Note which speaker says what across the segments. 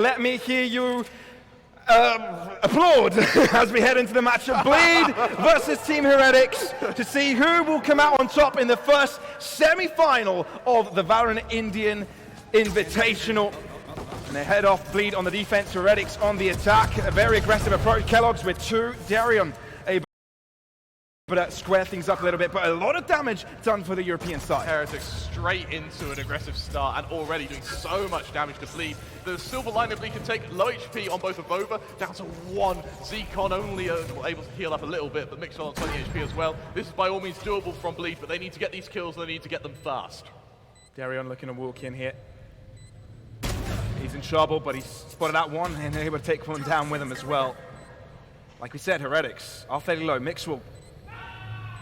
Speaker 1: Let me hear you applaud as we head into the match of Bleed versus Team Heretics to see who will come out on top in the first semi-final of the Valorant Indian Invitational. And they head off, Bleed on the defense, Heretics on the attack. A very aggressive approach. Kellogg's with two, Darion able to square things up a little bit, but a lot of damage done for the European side.
Speaker 2: Heretics straight into an aggressive start and already doing so much damage to Bleed. The silver line of Bleed can take low HP on both of Vova, down to 1. Zekon only able to heal up a little bit, but Mixwell on 20 HP as well. This is by all means doable from Bleed, but they need to get these kills and they need to get them fast.
Speaker 1: Darion looking to walk in here. He's in trouble, but he's spotted out one and able to take one down with him as well. Like we said, Heretics are fairly low. Mixwell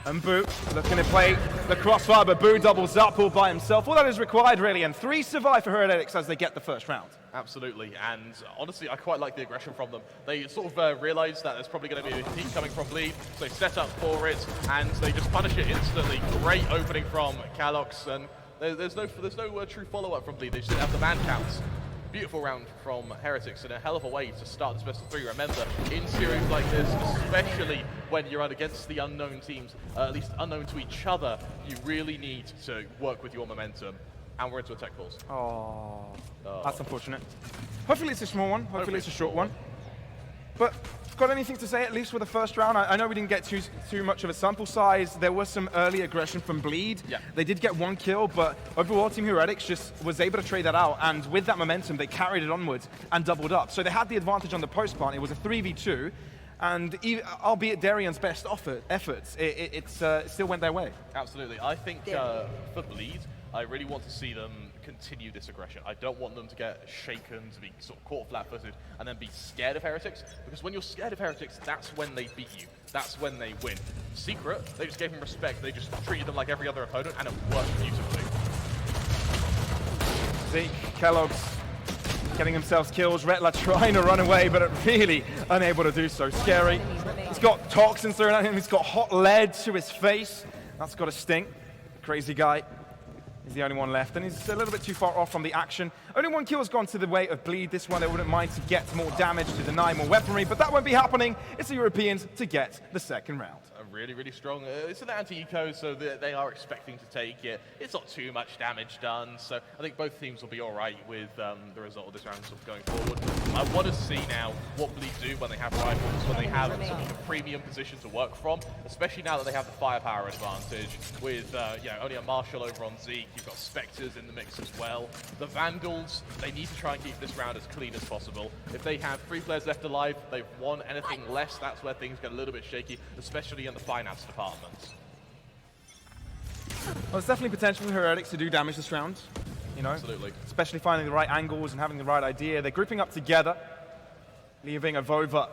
Speaker 1: and Boo looking to play the crossfire, but Boo doubles up all by himself. All that is required, really, and 3 survive for Heretics as they get the first round.
Speaker 2: Absolutely, and honestly, I quite like the aggression from them. They sort of realized that there's probably going to be a peak coming from Bleed, so they set up for it, and they just punish it instantly. Great opening from Kellogg's, and there's no true follow-up from Bleed. They just didn't have the man counts. Beautiful round from Heretics and a hell of a way to start this best of 3. Remember, in series like this, especially when you're out against the unknown teams, at least unknown to each other, you really need to work with your momentum. And we're into a tech pause.
Speaker 1: Oh, that's unfortunate. Hopefully it's a small one. Hopefully it's a short one. But got anything to say, at least for the first round? I know we didn't get too much of a sample size. There was some early aggression from Bleed. Yeah. They did get 1 kill, but overall Team Heretics just was able to trade that out, and with that momentum, they carried it onwards and doubled up. So they had the advantage on the post plant. It was a 3v2, and albeit Darion's best efforts, it still went their way.
Speaker 2: Absolutely. I think for Bleed, I really want to see them continue this aggression. I don't want them to get shaken, to be sort of caught flat-footed, and then be scared of Heretics, because when you're scared of Heretics, that's when they beat you. That's when they win. Secret, they just gave them respect. They just treated them like every other opponent, and it worked beautifully.
Speaker 1: Zeke, Kellogg's getting themselves kills. Retla trying to run away, but really unable to do so. Scary. He's got toxins thrown at him. He's got hot lead to his face. That's got to sting. Crazy guy. He's the only one left, and he's a little bit too far off from the action. Only 1 kill has gone to the way of Bleed. This one they wouldn't mind to get more damage, to deny more weaponry, but that won't be happening. It's the Europeans to get the second round.
Speaker 2: Really, really strong. It's an anti-eco, so they are expecting to take it. It's not too much damage done, so I think both teams will be all right with the result of this round sort of going forward. I want to see now what Bleed do when they have rifles, when they have sort of a premium position to work from, especially now that they have the firepower advantage with only a Marshall over on Zeke. You've got Spectres in the mix as well. The Vandals, they need to try and keep this round as clean as possible. If they have 3 players left alive, they've won. Anything less, that's where things get a little bit shaky, especially in the finance department.
Speaker 1: Well, there's definitely potential for Heretics to do damage this round, you know? Absolutely. Especially finding the right angles and having the right idea. They're grouping up together, leaving a Vova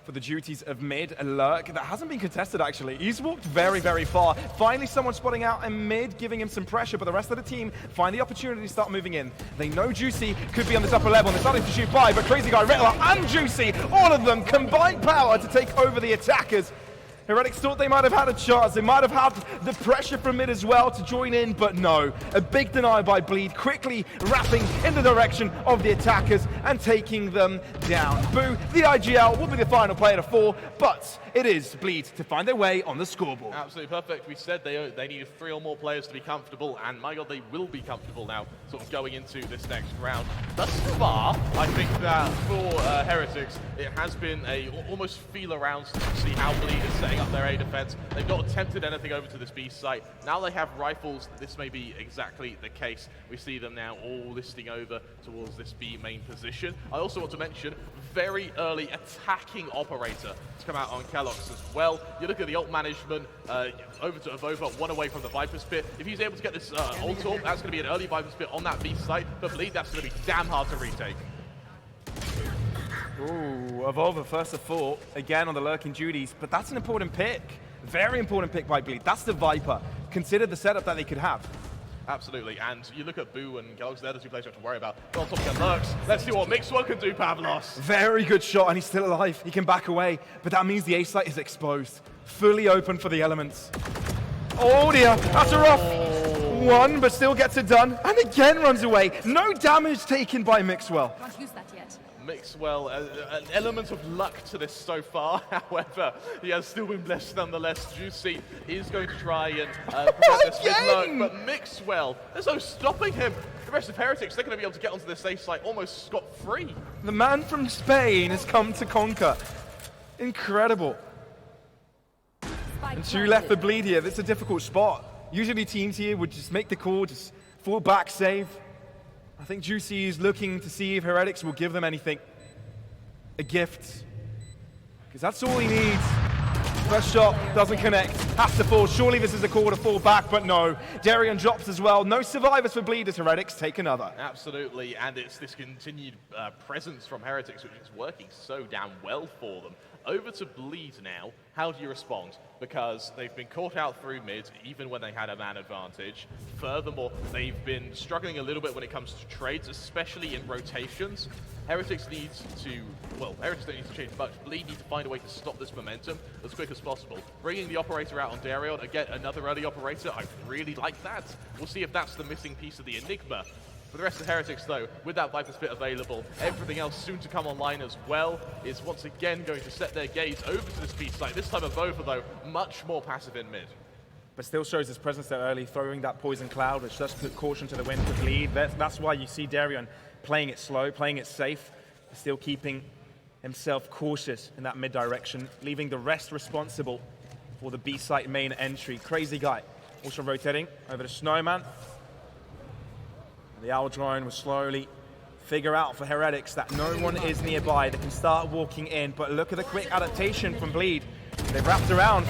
Speaker 1: for the duties of mid, a lurk that hasn't been contested actually. He's walked very, very far. Finally someone spotting out in mid, giving him some pressure, but the rest of the team find the opportunity to start moving in. They know Juicy could be on this upper level, and they're starting to shoot by, but Crazy Guy, Retla, and Juicy, all of them combined power to take over the attackers. Heretics thought they might have had a chance. They might have had the pressure from mid as well to join in, but no. A big deny by Bleed, quickly wrapping in the direction of the attackers and taking them down. Boo, the IGL will be the final player to fall, but it is Bleed to find their way on the scoreboard.
Speaker 2: Absolutely perfect. We said they needed 3 or more players to be comfortable, and my God, they will be comfortable now, sort of going into this next round. Thus far, I think that for Heretics, it has been a almost feel around to see how Bleed is setting up their A defense. They've not attempted anything over to this B site. Now they have rifles. This may be exactly the case. We see them now all listing over towards this B main position. I also want to mention very early attacking operator to come out on Kellogg's as well. You look at the ult management, over to Avova, 1 away from the Viper's Pit. If he's able to get this ult, that's going to be an early Viper's Pit on that B site. But Bleed, that's going to be damn hard to retake.
Speaker 1: Ooh, Avova first of 4, again on the lurking duties, but that's an important pick. Very important pick by Bleed. That's the Viper. Consider the setup that they could have.
Speaker 2: Absolutely, and you look at Boo and Kellogg's, they're the 2 players you have to worry about. But on top of the lurks, let's see what Mixwell can do, Pavlos.
Speaker 1: Very good shot, and he's still alive. He can back away, but that means the A site is exposed. Fully open for the elements. Oh dear, that's a rough one, but still gets it done, and again runs away. No damage taken by Mixwell.
Speaker 3: Can't use that yet.
Speaker 2: Mixwell, an element of luck to this so far. However, he has still been blessed nonetheless. Juicy is going to try and prevent this mid-look, but Mixwell, there's no stopping him. The rest of Heretics, they're going to be able to get onto this safe site almost scot-free.
Speaker 1: The man from Spain has come to conquer. Incredible. And 2 left for Bleed here. This is a difficult spot. Usually teams here would just make the call, just fall back, save. I think Juicy is looking to see if Heretics will give them anything. A gift. Because that's all he needs. First shot doesn't connect. Has to fall. Surely this is a call to fall back, but no. Darian drops as well. No survivors for Bleed as Heretics take another.
Speaker 2: Absolutely, and it's this continued presence from Heretics which is working so damn well for them. Over to Bleed now. How do you respond? Because they've been caught out through mid, even when they had a man advantage. Furthermore, they've been struggling a little bit when it comes to trades, especially in rotations. Heretics needs to, well, Heretics don't need to change much. Bleed need to find a way to stop this momentum as quick as possible. Bringing the operator out on Darion, again, another early operator, I really like that. We'll see if that's the missing piece of the enigma. For the rest of Heretics, though, with that Viper Spit available, everything else soon to come online as well is once again going to set their gaze over to this beach site. This time Avova, though, much more passive in mid.
Speaker 1: But still shows his presence there early, throwing that poison cloud, which does put caution to the wind to Bleed. That's why you see Darion playing it slow, playing it safe, still keeping himself cautious in that mid direction, leaving the rest responsible for the B site main entry. Crazy guy. Also rotating over to Snowman. The Owl Drone will slowly figure out for Heretics that no one is nearby. They can start walking in, but look at the quick adaptation from Bleed. They've wrapped around,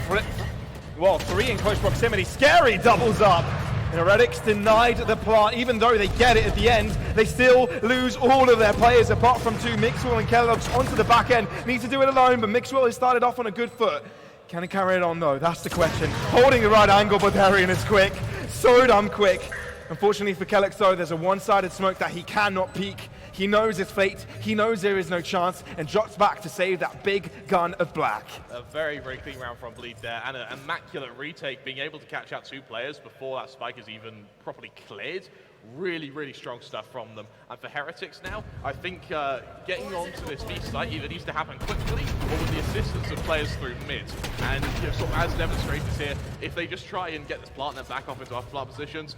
Speaker 1: well, 3 in close proximity. Scary doubles up. And Heretics denied the plant. Even though they get it at the end, they still lose all of their players apart from 2, Mixwell and Kellogg's onto the back end. Needs to do it alone, but Mixwell has started off on a good foot. Can he carry it on though? That's the question. Holding the right angle, but Darian is quick. So damn quick. Unfortunately for Kellogg's though, there's a one-sided smoke that he cannot peek. He knows his fate, he knows there is no chance, and drops back to save that big gun of black.
Speaker 2: A very, very clean round from Bleed there, and an immaculate retake, being able to catch out 2 players before that spike is even properly cleared. Really, really strong stuff from them. And for Heretics now, I think getting onto this B site either needs to happen quickly or with the assistance of players through mid. And sort of as demonstrated here, if they just try and get this plant back off into after positions,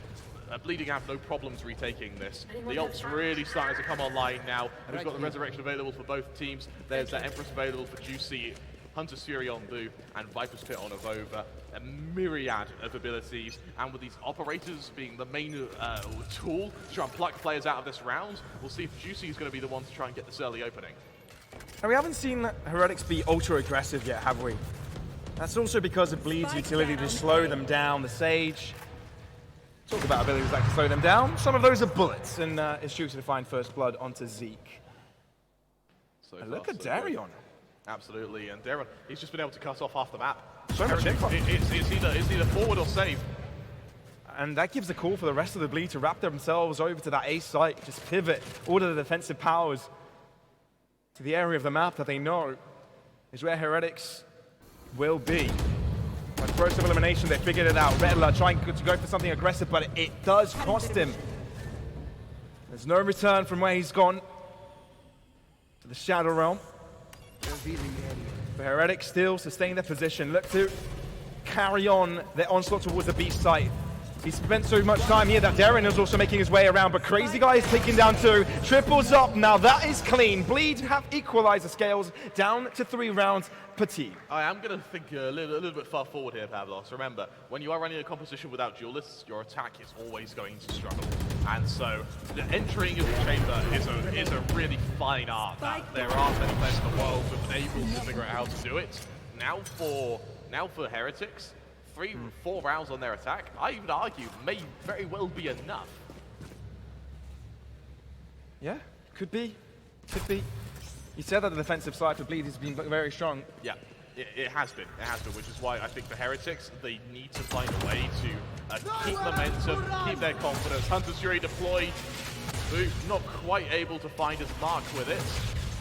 Speaker 2: Bleeding have no problems retaking this. The ult's really starting to come online now, and we've got the resurrection available for both teams. There's that Empress available for Juicy, Hunter's Fury on Boo, and Viper's Pit on Avova. A myriad of abilities, and with these operators being the main tool to try and pluck players out of this round, we'll see if Juicy is going to be the one to try and get this early opening.
Speaker 1: And we haven't seen Heretics be ultra aggressive yet, have we? That's also because of Bleed's utility to slow them down. The Sage. Talk about abilities that can slow them down. Some of those are bullets, and it's Juicy to find first blood onto Zeke.
Speaker 2: So
Speaker 1: look at Darion.
Speaker 2: Absolutely, and Darion, he's just been able to cut off half the map.
Speaker 1: So much info.
Speaker 2: It's either forward or save.
Speaker 1: And that gives a call for the rest of the Bleed to wrap themselves over to that A site, just pivot, order the defensive powers to the area of the map that they know is where Heretics will be. By process of elimination, they figured it out. Redler trying to go for something aggressive, but it does cost him. There's no return from where he's gone to the Shadow Realm. For Heretics still sustain their position. Look to carry on their onslaught towards the beach site. He spent so much time here that Darren is also making his way around, but Crazy Guy is taking down 2. Triples up, now that is clean. Bleed have equalized the scales down to 3 rounds per team.
Speaker 2: I am going to think a little bit far forward here, Pavlos. Remember, when you are running a composition without duelists, your attack is always going to struggle. And so, entering into the chamber is a really fine art. There aren't many players in the world who have been able to figure out how to do it. Now for Heretics, 3-4 rounds on their attack, I even argue, may very well be enough.
Speaker 1: Yeah, could be. Could be. You said that the defensive side for Bleed has been very strong.
Speaker 2: Yeah, it has been. It has been, which is why I think for Heretics, they need to find a way to keep momentum, keep their confidence. Hunter's Fury deployed. Boo not quite able to find his mark with it.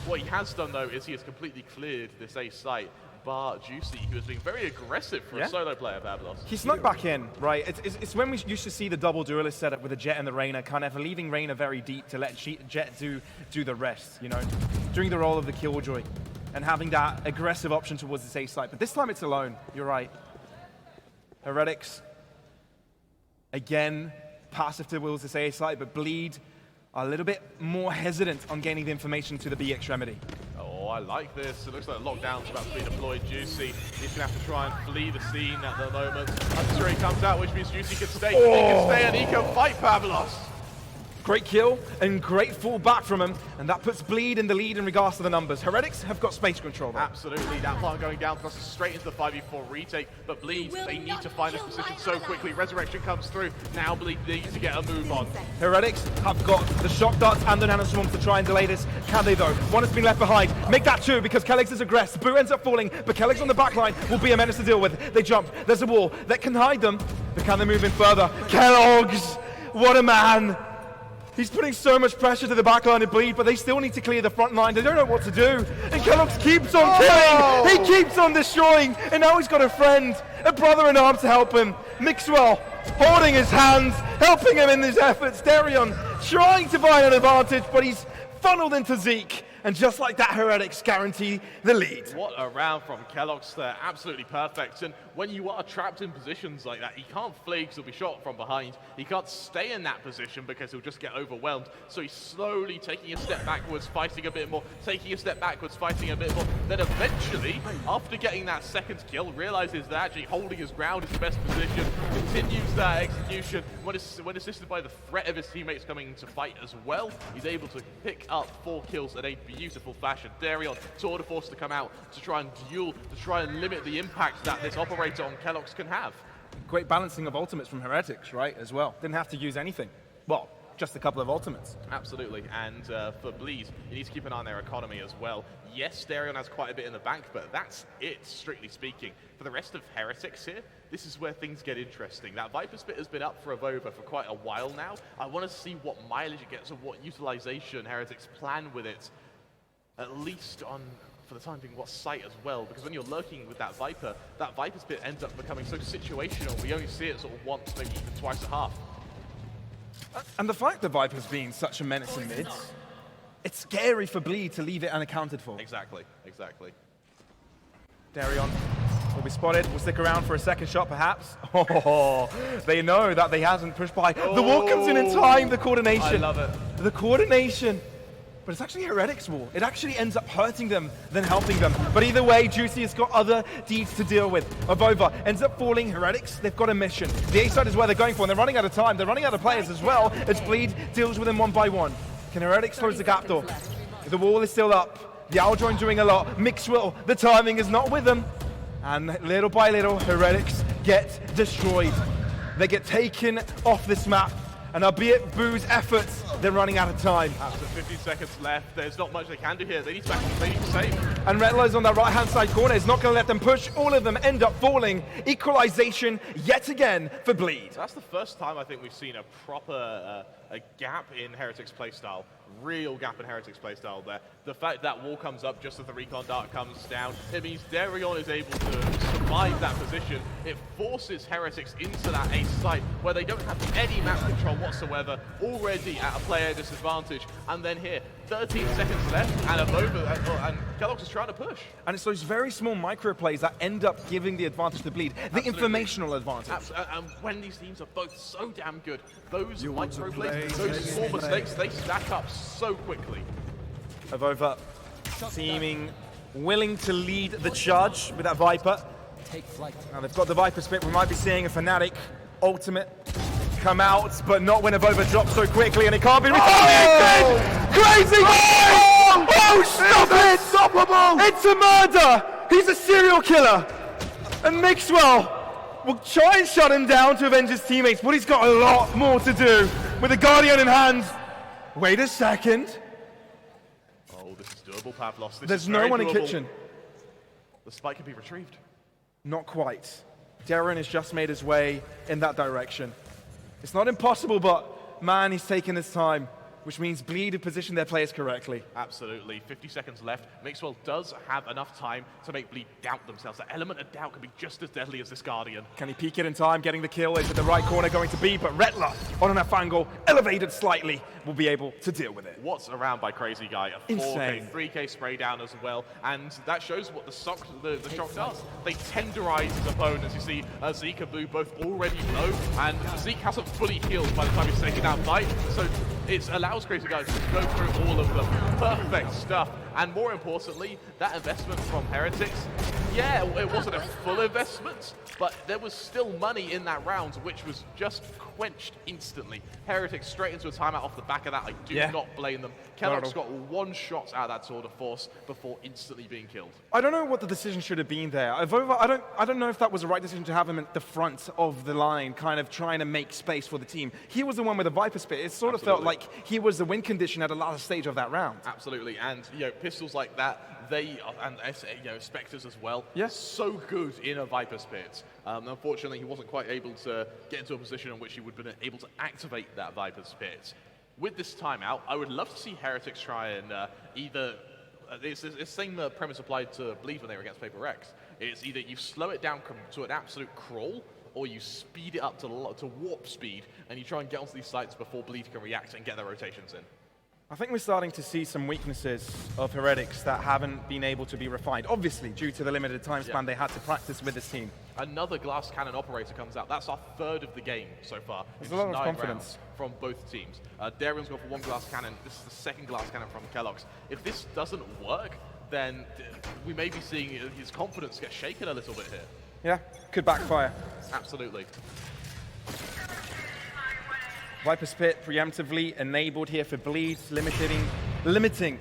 Speaker 2: What he has done, though, is he has completely cleared this A site. bar Juicy, who has been very aggressive for a solo player, Pavlos.
Speaker 1: He snuck back in, right? It's when we used to see the double duelist setup with the Jet and the Reyna, kind of leaving Reyna very deep to let Jet do the rest, you know, doing the role of the Killjoy and having that aggressive option towards the A site. But this time it's alone, you're right. Heretics, again, passive towards this A site, but Bleed are a little bit more hesitant on gaining the information to the B extremity.
Speaker 2: Oh, I like this. It looks like lockdown's about to be deployed. Juicy, he's going to have to try and flee the scene at the moment. Until he comes out, which means Juicy can stay. Oh. He can stay and he can fight Pavlos.
Speaker 1: Great kill and great fall back from him, and that puts Bleed in the lead in regards to the numbers. Heretics have got space control though.
Speaker 2: Absolutely, that plant going down thrusts straight into the 5v4 retake, but Bleed, they need to find this position so quickly. Resurrection comes through, now Bleed needs to get a move on.
Speaker 1: Heretics have got the shock darts and the nano swarms to try and delay this. Can they though? One has been left behind. Make that two because Kellex is aggressive. Boo ends up falling, but Kellex on the back line will be a menace to deal with. They jump, there's a wall that can hide them, but can they move in further? Kellogg's, what a man! He's putting so much pressure to the back line to Bleed, but they still need to clear the front line. They don't know what to do. And Kellogg's keeps on killing. He keeps on destroying. And now he's got a friend, a brother in arms to help him. Mixwell holding his hands, helping him in his efforts. Darion trying to find an advantage, but he's funneled into Zeke. And just like that, Heretics guarantee the lead.
Speaker 2: What a round from Kellogg's there, absolutely perfect. And when you are trapped in positions like that, he can't flee because he'll be shot from behind. He can't stay in that position because he'll just get overwhelmed. So he's slowly taking a step backwards, fighting a bit more, taking a step backwards, fighting a bit more. Then eventually, after getting that second kill, realizes that actually holding his ground is the best position, continues that execution. When assisted by the threat of his teammates coming into fight as well, he's able to pick up 4 kills at a beautiful fashion. Darion tour de force to come out to try and duel, to try and limit the impact that this operator on Kellogg's can have.
Speaker 1: Great balancing of ultimates from Heretics, right, as well. Didn't have to use anything. Well, just a couple of ultimates.
Speaker 2: Absolutely, and for Bleed, you need to keep an eye on their economy as well. Yes, Darion has quite a bit in the bank, but that's it, strictly speaking. For the rest of Heretics here, this is where things get interesting. That Viper Spit has been up for Avova for quite a while now. I want to see what mileage it gets and what utilization Heretics plan with it. At least on, for the time being, what site as well, because when you're lurking with that Viper Spit ends up becoming so situational. We only see it sort of once, maybe even twice a half.
Speaker 1: And the fact that Viper's being such a menace in mids, it's scary for Bleed to leave it unaccounted for.
Speaker 2: Exactly, exactly.
Speaker 1: Darion will be spotted, will stick around for a second shot perhaps. Oh, they know that they hasn't pushed by. The wall comes in time, the coordination. I
Speaker 2: love it.
Speaker 1: The coordination. But it's actually Heretics' wall. It actually ends up hurting them than helping them. But either way, Juicy has got other deeds to deal with. Avova ends up falling. Heretics, they've got a mission. The A side is where they're going for, and they're running out of time. They're running out of players as well as Bleed deals with them one by one. Can Heretics close the gap door? The wall is still up. The Aldroin doing a lot. Mixwell, the timing is not with them. And little by little, Heretics get destroyed. They get taken off this map. And albeit Boo's efforts, they're running out of time.
Speaker 2: After 15 seconds left, there's not much they can do here. They need to save.
Speaker 1: And Redlow's on that right-hand side corner. Is not going to let them push. All of them end up falling. Equalization yet again for Bleed.
Speaker 2: So that's the first time I think we've seen a proper a gap in Heretics playstyle. Real gap in Heretics playstyle there. The fact that wall comes up just as the recon dart comes down, it means Darion is able to survive that position. It forces Heretics into that ace site where they don't have any map control whatsoever, already at a player disadvantage. And then here, 13 seconds left, and Avova and Kellogg's is trying to push.
Speaker 1: And it's those very small micro plays that end up giving the advantage to Bleed, the informational advantage.
Speaker 2: And when these teams are both so damn good, those micro plays, those small mistakes, they stack up so quickly.
Speaker 1: Avova seeming willing to lead the charge with that Viper. Now they've got the Viper Spit. We might be seeing a Fnatic ultimate come out, but not when Avova drops so quickly, and it can't be retarded! Crazy! Oh, stop it! Unstoppable! It's a murder! He's a serial killer! And Mixwell will try and shut him down to avenge his teammates, but he's got a lot more to do. With the Guardian in hand. Wait a second.
Speaker 2: Oh, this is doable, Pavlos.
Speaker 1: There's no one in kitchen.
Speaker 2: The spike can be retrieved.
Speaker 1: Not quite. Darren has just made his way in that direction. It's not impossible, but man, he's taking his time. which means Bleed have positioned their players correctly.
Speaker 2: Absolutely. 50 seconds left. Mixwell does have enough time to make Bleed doubt themselves. The element of doubt can be just as deadly as this Guardian.
Speaker 1: Can he peek it in time? Getting the kill is at the right corner going to be, but Rettler on an angle, elevated slightly, will be able to deal with it.
Speaker 2: What's around by Crazy Guy? A 4K,
Speaker 1: Insane.
Speaker 2: 3K spray down as well, and that shows what the shock does. They tenderize his opponents. You see Zeke and Blue both already low, and Zeke hasn't fully healed by the time he's taken out Knight, so it allows Crazy Guys to go through all of them. Perfect stuff. And more importantly, that investment from Heretics, yeah, it wasn't a full investment, but there was still money in that round, which was just quenched instantly. Heretics straight into a timeout off the back of that. I do not blame them. Kellogg's got one shot out of that tour de force before instantly being killed.
Speaker 1: I don't know what the decision should have been there. I don't know if that was the right decision to have him at the front of the line, kind of trying to make space for the team. He was the one with the Viper Spit. It sort of felt like he was the win condition at the last stage of that round.
Speaker 2: Absolutely, and pistols like that, they and Spectres as well.
Speaker 1: Yes,
Speaker 2: so good in a Viper Spit. Unfortunately, he wasn't quite able to get into a position in which he would have been able to activate that Viper Spit. With this timeout, I would love to see Heretics try and either. It's the same premise applied to Bleed when they were against Paper Rex. It's either you slow it down to an absolute crawl, or you speed it up to warp speed, and you try and get onto these sites before Bleed can react and get their rotations in.
Speaker 1: I think we're starting to see some weaknesses of Heretics that haven't been able to be refined, obviously due to the limited time span they had to practice with this team.
Speaker 2: Another glass cannon operator comes out. That's our third of the game so far.
Speaker 1: There's a lot of confidence
Speaker 2: from both teams. Darian's gone for one glass cannon. This is the second glass cannon from Kellogg's. If this doesn't work, then we may be seeing his confidence get shaken a little bit here.
Speaker 1: Yeah, could backfire.
Speaker 2: Absolutely.
Speaker 1: Viper Spit preemptively enabled here for Bleed, limiting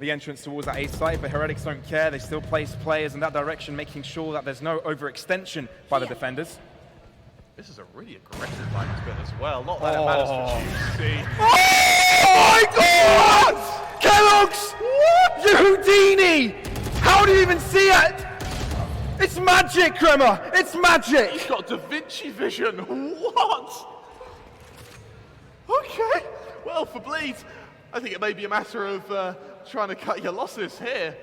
Speaker 1: the entrance towards that A site, but Heretics don't care. They still place players in that direction, making sure that there's no overextension by the defenders.
Speaker 2: This is a really aggressive Viper Spit as well. Not that it matters for GC.
Speaker 1: Oh my God! Kellogg's! What? You Houdini! How do you even see it? It's magic, Crema! It's magic!
Speaker 2: He's got Da Vinci vision. What? Okay, well, for Bleed, I think it may be a matter of trying to cut your losses here.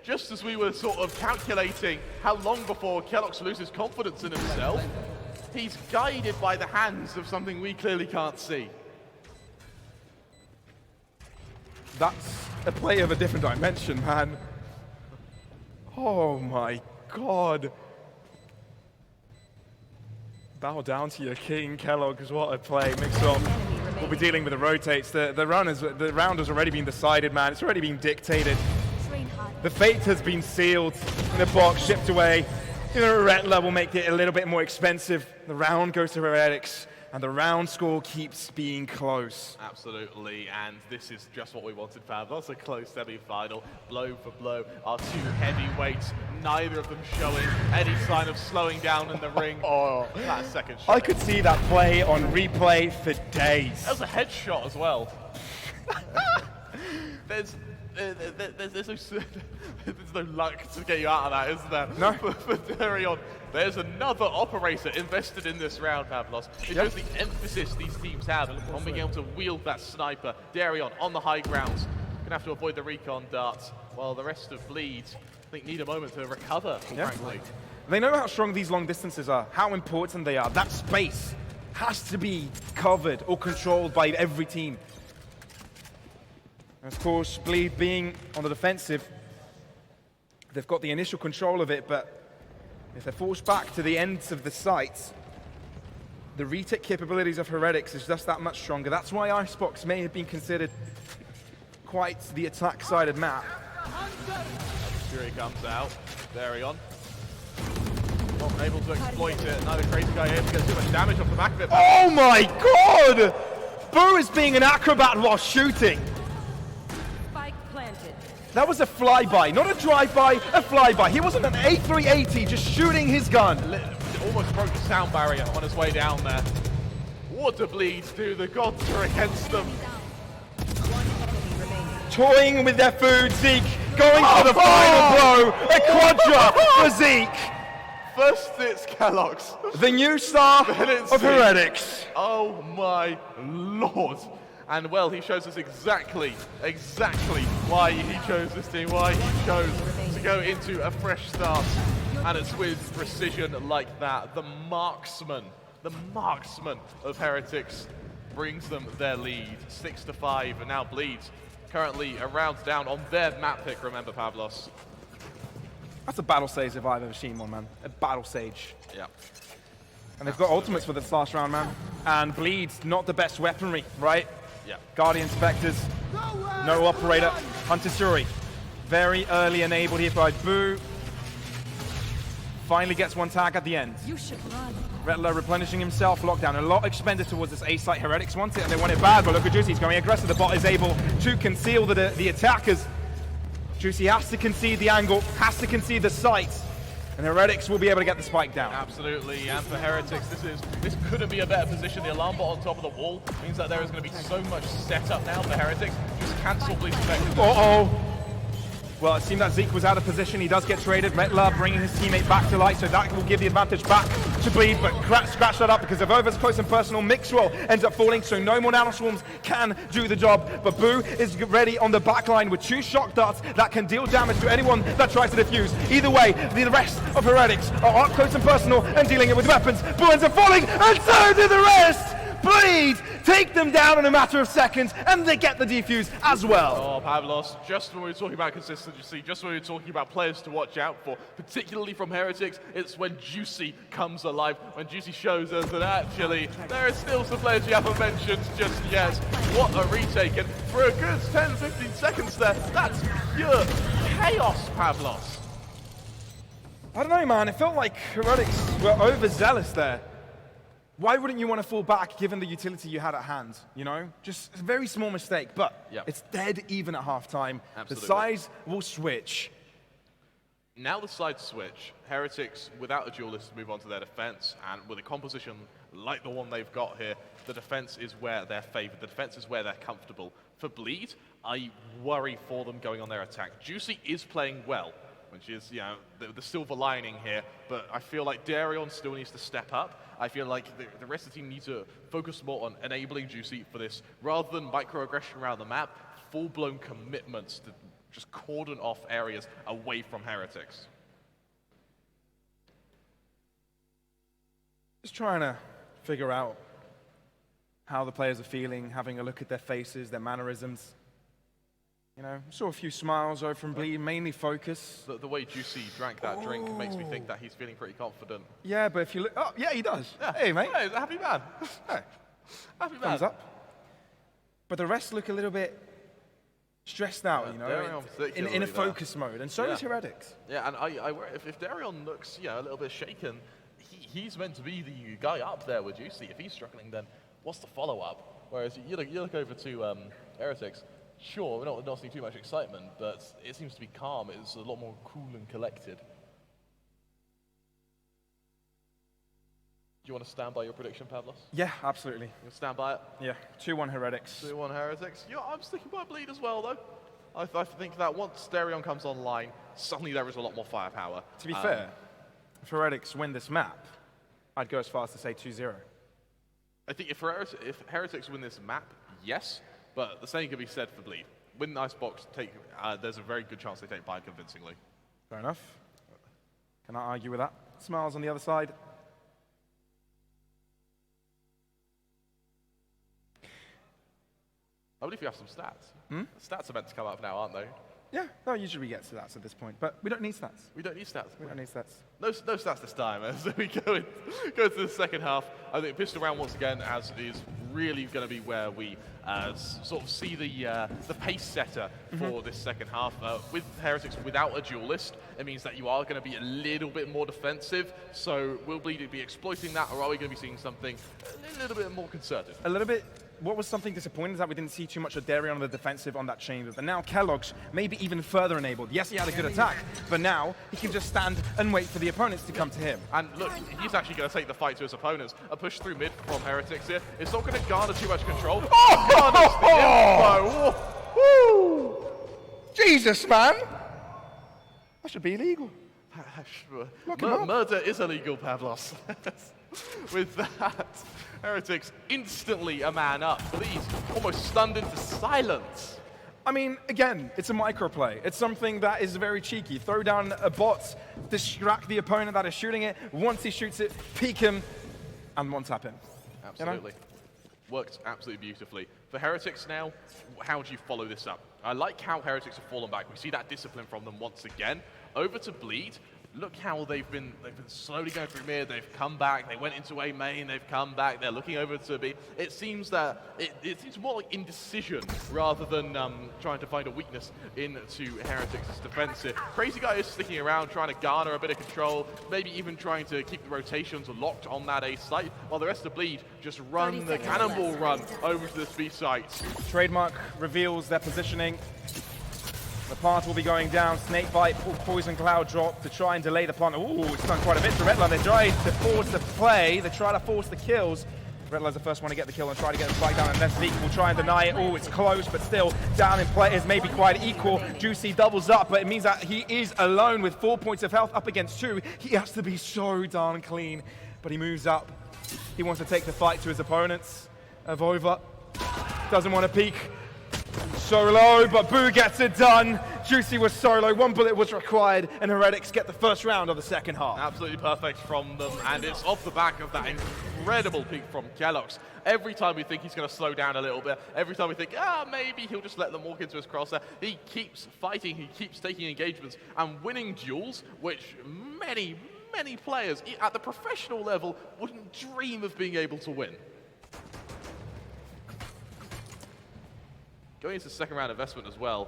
Speaker 2: Just as we were sort of calculating how long before Kellogg's loses confidence in himself, he's guided by the hands of something we clearly can't see.
Speaker 1: That's a play of a different dimension, man. Oh my God. Bow down to your king, Kellogg's. What a play. Mixwell will be dealing with the rotates. The round has already been decided, man. It's already been dictated. The fate has been sealed in the box, shipped away. Rettler will make it a little bit more expensive. The round goes to Heretics, and the round score keeps being close.
Speaker 2: Absolutely, and this is just what we wanted, Fab. That's a close semi-final, blow for blow. Our two heavyweights, neither of them showing any sign of slowing down in the ring. Oh, that second shot.
Speaker 1: I could see that play on replay for days.
Speaker 2: That was a headshot as well. There's no luck to get you out of that, is there?
Speaker 1: No.
Speaker 2: For Darian, there's another operator invested in this round, Pavlos. It shows the emphasis these teams have on being able to wield that sniper. Darian on the high grounds. Gonna have to avoid the recon darts, while the rest of Bleed, I think, need a moment to recover, frankly.
Speaker 1: They know how strong these long distances are, how important they are. That space has to be covered or controlled by every team. And of course, Bleed being on the defensive, they've got the initial control of it, but if they're forced back to the ends of the site, the retake capabilities of Heretics is just that much stronger. That's why Icebox may have been considered quite the attack-sided map.
Speaker 2: Here he comes out. Darian. Not able to exploit it. Neither Crazy Guy able to get too much damage off the back of it.
Speaker 1: Oh my God! Boo is being an acrobat while shooting. That was a flyby, not a drive-by, a flyby. He wasn't an A380 just shooting his gun.
Speaker 2: Almost broke the sound barrier on his way down there. What do Bleeds do? The gods are against them.
Speaker 1: Toying with their food, Zeke going for the final blow. A quadra for Zeke.
Speaker 2: First it's Kellogg's.
Speaker 1: The new star of Heretics.
Speaker 2: Oh my Lord. And well, he shows us exactly why he chose this team, why he chose to go into a fresh start. And it's with precision like that, the marksman of Heretics brings them their lead, 6-5, and now Bleeds currently a round down on their map pick, remember, Pavlos.
Speaker 1: That's a battle sage if I've ever seen one, man. A battle sage.
Speaker 2: Yeah.
Speaker 1: And they've got ultimates for this last round, man. And Bleeds, not the best weaponry, right?
Speaker 2: Yeah.
Speaker 1: Guardian Spectres, no operator. Hunter Suri, very early enabled here by Boo. Finally gets one tag at the end.
Speaker 3: You should run.
Speaker 1: Rettler replenishing himself, lockdown. A lot expended towards this A site. Heretics want it and they want it bad, but look at Juicy, he's going aggressive. The bot is able to conceal the attackers. Juicy has to concede the angle, has to concede the site, and Heretics will be able to get the spike down.
Speaker 2: Absolutely, and for Heretics, this couldn't be a better position. The alarm bot on top of the wall means that there is going to be so much setup now for Heretics. Just cancel Bleed's effectively.
Speaker 1: Uh-oh. Well, it seemed that Zeke was out of position. He does get traded. Rettler bringing his teammate back to light, so that will give the advantage back to Bleed, but scratch that up because of Over's close and personal. Mixwell ends up falling, so no more nanoswarms can do the job. But Boo is ready on the back line with 2 shock darts that can deal damage to anyone that tries to defuse. Either way, the rest of Heretics are up close and personal and dealing it with weapons. Boo ends up falling, and so do the rest! Bleed take them down in a matter of seconds, and they get the defuse as well.
Speaker 2: Oh, Pavlos, just when we were talking about consistency, just when we were talking about players to watch out for, particularly from Heretics, it's when Juicy comes alive, when Juicy shows us that actually there are still some players you haven't mentioned just yet. What a retake, and for a good 10-15 seconds there, that's pure chaos, Pavlos.
Speaker 1: I don't know, man. It felt like Heretics were overzealous there. Why wouldn't you want to fall back given the utility you had at hand, you know? Just a very small mistake, but it's dead even at halftime.
Speaker 2: Absolutely.
Speaker 1: The sides will switch.
Speaker 2: Now the sides switch. Heretics, without a duelist, move on to their defense, and with a composition like the one they've got here, the defense is where they're favored. The defense is where they're comfortable. For Bleed, I worry for them going on their attack. Juicy is playing well, which is, you know, the silver lining here, but I feel like Darion still needs to step up. I feel like the rest of the team needs to focus more on enabling Juicy for this, rather than microaggression around the map, full-blown commitments to just cordon off areas away from Heretics.
Speaker 1: Just trying to figure out how the players are feeling, having a look at their faces, their mannerisms. You know, saw a few smiles over from Bleed, mainly focus.
Speaker 2: The way Juicy drank that drink makes me think that he's feeling pretty confident.
Speaker 1: Yeah, but if you look... Oh, yeah, he does.
Speaker 2: Yeah.
Speaker 1: Hey, mate.
Speaker 2: Hey, happy man.
Speaker 1: Hey.
Speaker 2: Happy man.
Speaker 1: Thumbs up. But the rest look a little bit stressed out, you know, in a focus mode. And so is Heretics.
Speaker 2: Yeah, and I worry if Darion looks, you know, a little bit shaken, he's meant to be the guy up there with Juicy. If he's struggling, then what's the follow-up? Whereas you look over to Heretics. Sure, we're not seeing too much excitement, but it seems to be calm. It's a lot more cool and collected. Do you want to stand by your prediction, Pavlos?
Speaker 1: Yeah, absolutely.
Speaker 2: You want to stand by it?
Speaker 1: Yeah, 2-1 Heretics.
Speaker 2: 2-1 Heretics. Yeah, I'm sticking by Bleed as well, though. I think that once Darion comes online, suddenly there is a lot more firepower.
Speaker 1: To be fair, if Heretics win this map, I'd go as far as to say 2-0.
Speaker 2: I think if Heretics win this map, yes. But the same can be said for Bleed. Win Icebox, there's a very good chance they take by convincingly.
Speaker 1: Fair enough. Can I argue with that? Smiles on the other side.
Speaker 2: I believe you have some stats. Stats are meant to come up now, aren't they?
Speaker 1: Yeah, no, usually we get to stats at this point, but we don't need stats.
Speaker 2: We don't need stats.
Speaker 1: We don't need stats.
Speaker 2: No stats this time as we go to the second half. I think pistol round once again as is really going to be where we sort of see the pace setter for this second half. With Heretics without a duelist, it means that you are going to be a little bit more defensive. So will Bleed be exploiting that, or are we going to be seeing something a little bit more concerted?
Speaker 1: A little bit. What was something disappointing is that we didn't see too much of Darion on the defensive on that chamber. But now Kellogg's maybe even further enabled. Yes, he had a good attack, but now he can just stand and wait for the opponents to come to him.
Speaker 2: And look, he's actually going to take the fight to his opponents. A push through mid from Heretics here. It's not going to garner too much control.
Speaker 1: Oh! Woo! Jesus, man! That should be illegal.
Speaker 2: Murder is illegal, Pavlos. With that, Heretics instantly a man up. Bleed almost stunned into silence.
Speaker 1: I mean, again, it's a microplay. It's something that is very cheeky. Throw down a bot, distract the opponent that is shooting it. Once he shoots it, peek him, and one-tap him.
Speaker 2: Absolutely. You know? Worked absolutely beautifully. For Heretics now, how do you follow this up? I like how Heretics have fallen back. We see that discipline from them once again. Over to Bleed. Look how they've been slowly going through mid. They've come back. They went into A main. They've come back. They're looking over to B. It seems that it seems more like indecision rather than trying to find a weakness into Heretics' defense here. Crazy Guy is sticking around, trying to garner a bit of control, maybe even trying to keep the rotations locked on that A site, while the rest of Bleed just run the cannonball run over to this B site.
Speaker 1: Trademark reveals their positioning. The plant will be going down. Snakebite, Poison Cloud drop to try and delay the plant. Ooh, it's done quite a bit to Redline. They try to force the play. They try to force the kills. Redline's the first one to get the kill and try to get the spike down, and Less Leak will try and deny it. Oh, it's close, but still down in play is maybe quite equal. Juicy doubles up, but it means that he is alone with 4 points of health up against 2. He has to be so darn clean, but he moves up. He wants to take the fight to his opponents. Avova doesn't want to peek. Solo, but Boo gets it done. Juicy was solo, 1 bullet was required, and Heretics get the first round of the second half.
Speaker 2: Absolutely perfect from them, and it's off the back of that incredible peak from Kellogg's. Every time we think he's going to slow down a little bit, every time we think, maybe he'll just let them walk into his crosshair, he keeps fighting, he keeps taking engagements and winning duels, which many players at the professional level wouldn't dream of being able to win. Going into the second round investment as well,